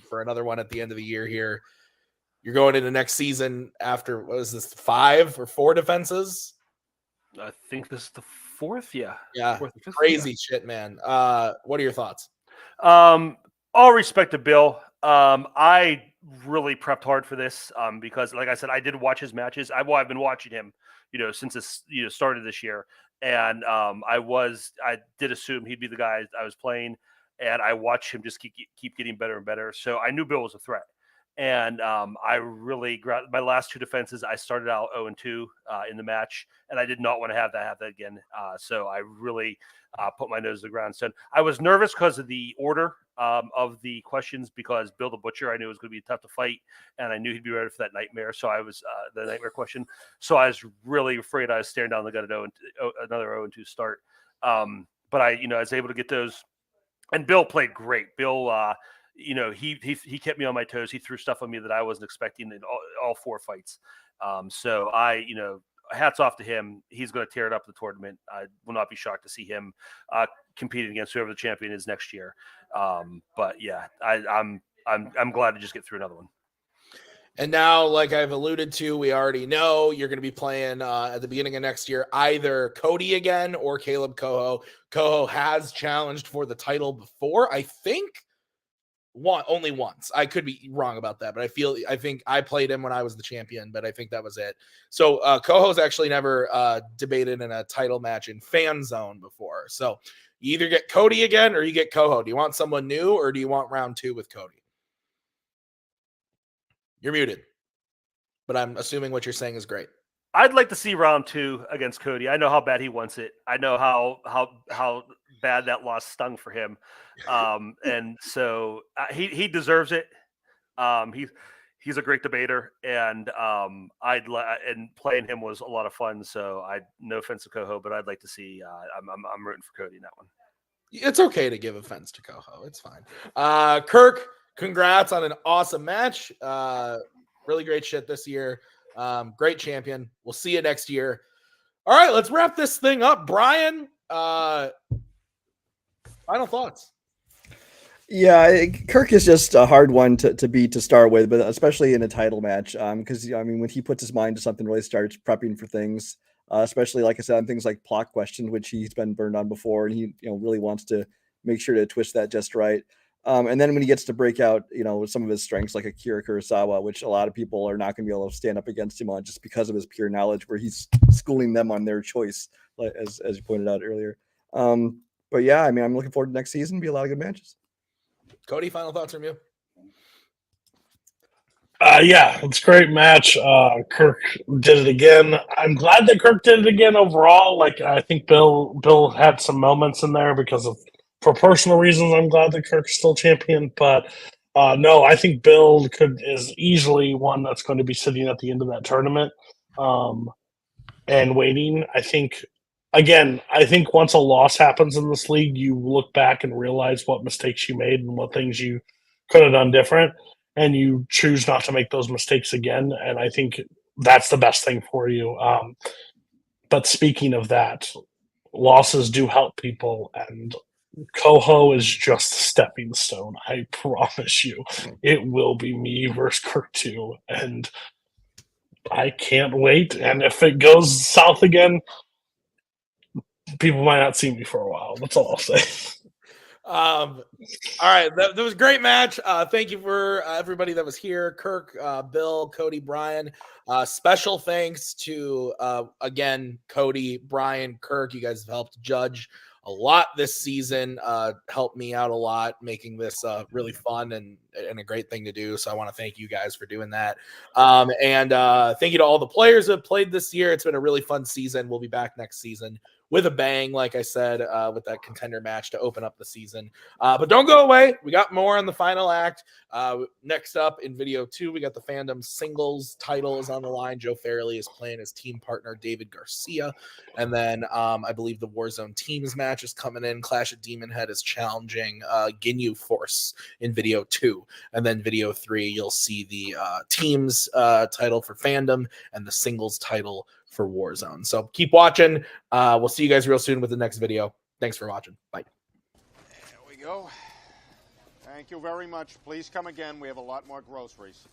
Speaker 7: for another one at the end of the year here. You're going into next season after, what is this, 5 or 4 defenses?
Speaker 16: I think this is the 4th. Yeah.
Speaker 7: Yeah.
Speaker 16: 4th or 5th,
Speaker 7: Crazy shit, man. What are your thoughts?
Speaker 16: All respect to Bill. I really prepped hard for this because, like I said, I did watch his matches. I've been watching him, since this started this year, and I did assume he'd be the guy I was playing, and I watched him just keep getting better and better. So I knew Bill was a threat. And I really my last 2 defenses. I started out 0-2 in the match, and I did not want to have that happen again. So I really put my nose to the ground. So I was nervous because of the order of the questions, because Bill the Butcher I knew was going to be tough to fight, and I knew he'd be ready for that nightmare. So I was the nightmare question. So I was really afraid I was staring down the gun at another 0-2 start. But I was able to get those, and Bill played great. Bill. He kept me on my toes. He threw stuff on me that I wasn't expecting in all 4 fights. So hats off to him. He's going to tear it up in the tournament. I will not be shocked to see him competing against whoever the champion is next year. But yeah, I'm glad to just get through another one.
Speaker 7: And now, like I've alluded to, we already know you're going to be playing at the beginning of next year either Cody again or Caleb Coho. Coho has challenged for the title before, I think. Only once. I could be wrong about that, but I think I played him when I was the champion, but I think that was it. So Coho's actually never debated in a title match in Fanzone before. So you either get Cody again or you get Coho. Do you want someone new, or do you want round 2 with Cody? You're muted, but I'm assuming what you're saying is great.
Speaker 16: I'd like to see round 2 against Cody. I know how bad he wants it. I know how bad that loss stung for him, and so he deserves it. He's a great debater, and and playing him was a lot of fun. So no offense to Coho, but I'd like to see. I'm rooting for Cody in that one.
Speaker 7: It's okay to give offense to Coho. It's fine. Kirk, congrats on an awesome match. Really great shit this year. Great champion. We'll see you next year. All right, let's wrap this thing up. Brian, final thoughts.
Speaker 14: Yeah, Kirk is just a hard one to beat to start with, but especially in a title match. Because when he puts his mind to something, really starts prepping for things, especially like I said, on things like plot questions, which he's been burned on before, and he really wants to make sure to twist that just right. And then when he gets to break out, some of his strengths like Akira Kurosawa, which a lot of people are not going to be able to stand up against him on just because of his pure knowledge, where he's schooling them on their choice, as you pointed out earlier. But yeah, I mean, I'm looking forward to next season. Be a lot of good matches.
Speaker 7: Cody, final thoughts from you?
Speaker 15: Yeah, it's a great match. Kirk did it again. I'm glad that Kirk did it again overall. Like, I think Bill had some moments in there because of, for personal reasons, I'm glad that Kirk's still champion. But no, I think Bill is easily one that's going to be sitting at the end of that tournament and waiting. I think once a loss happens in this league, you look back and realize what mistakes you made and what things you could have done different, and you choose not to make those mistakes again. And I think that's the best thing for you. But speaking of that, losses do help people, and Coho is just a stepping stone. I promise you, it will be me versus Kirk 2, and I can't wait. And if it goes south again, people might not see me for a while. That's all I'll say.
Speaker 7: All right, that was a great match. Thank you for everybody that was here. Kirk, Bill, Cody, Brian. Special thanks to again Cody, Brian, Kirk. You guys have helped judge a lot this season. Helped me out a lot, making this really fun and a great thing to do. So I want to thank you guys for doing that. And thank you to all the players that have played this year. It's been a really fun season. We'll be back next season with a bang, like I said, with that contender match to open up the season. But don't go away. We got more on the final act. Next up in video 2, we got the Fandom singles title is on the line. Joe Farrelly is playing his team partner, David Garcia. And then I believe the Warzone teams match is coming in. Clash of Demon Head is challenging Ginyu Force in video 2. And then video 3, you'll see the teams title for Fandom and the singles title for Warzone. So keep watching. We'll see you guys real soon with the next video. Thanks for watching. Bye.
Speaker 17: There we go. Thank you very much. Please come again. We have a lot more groceries.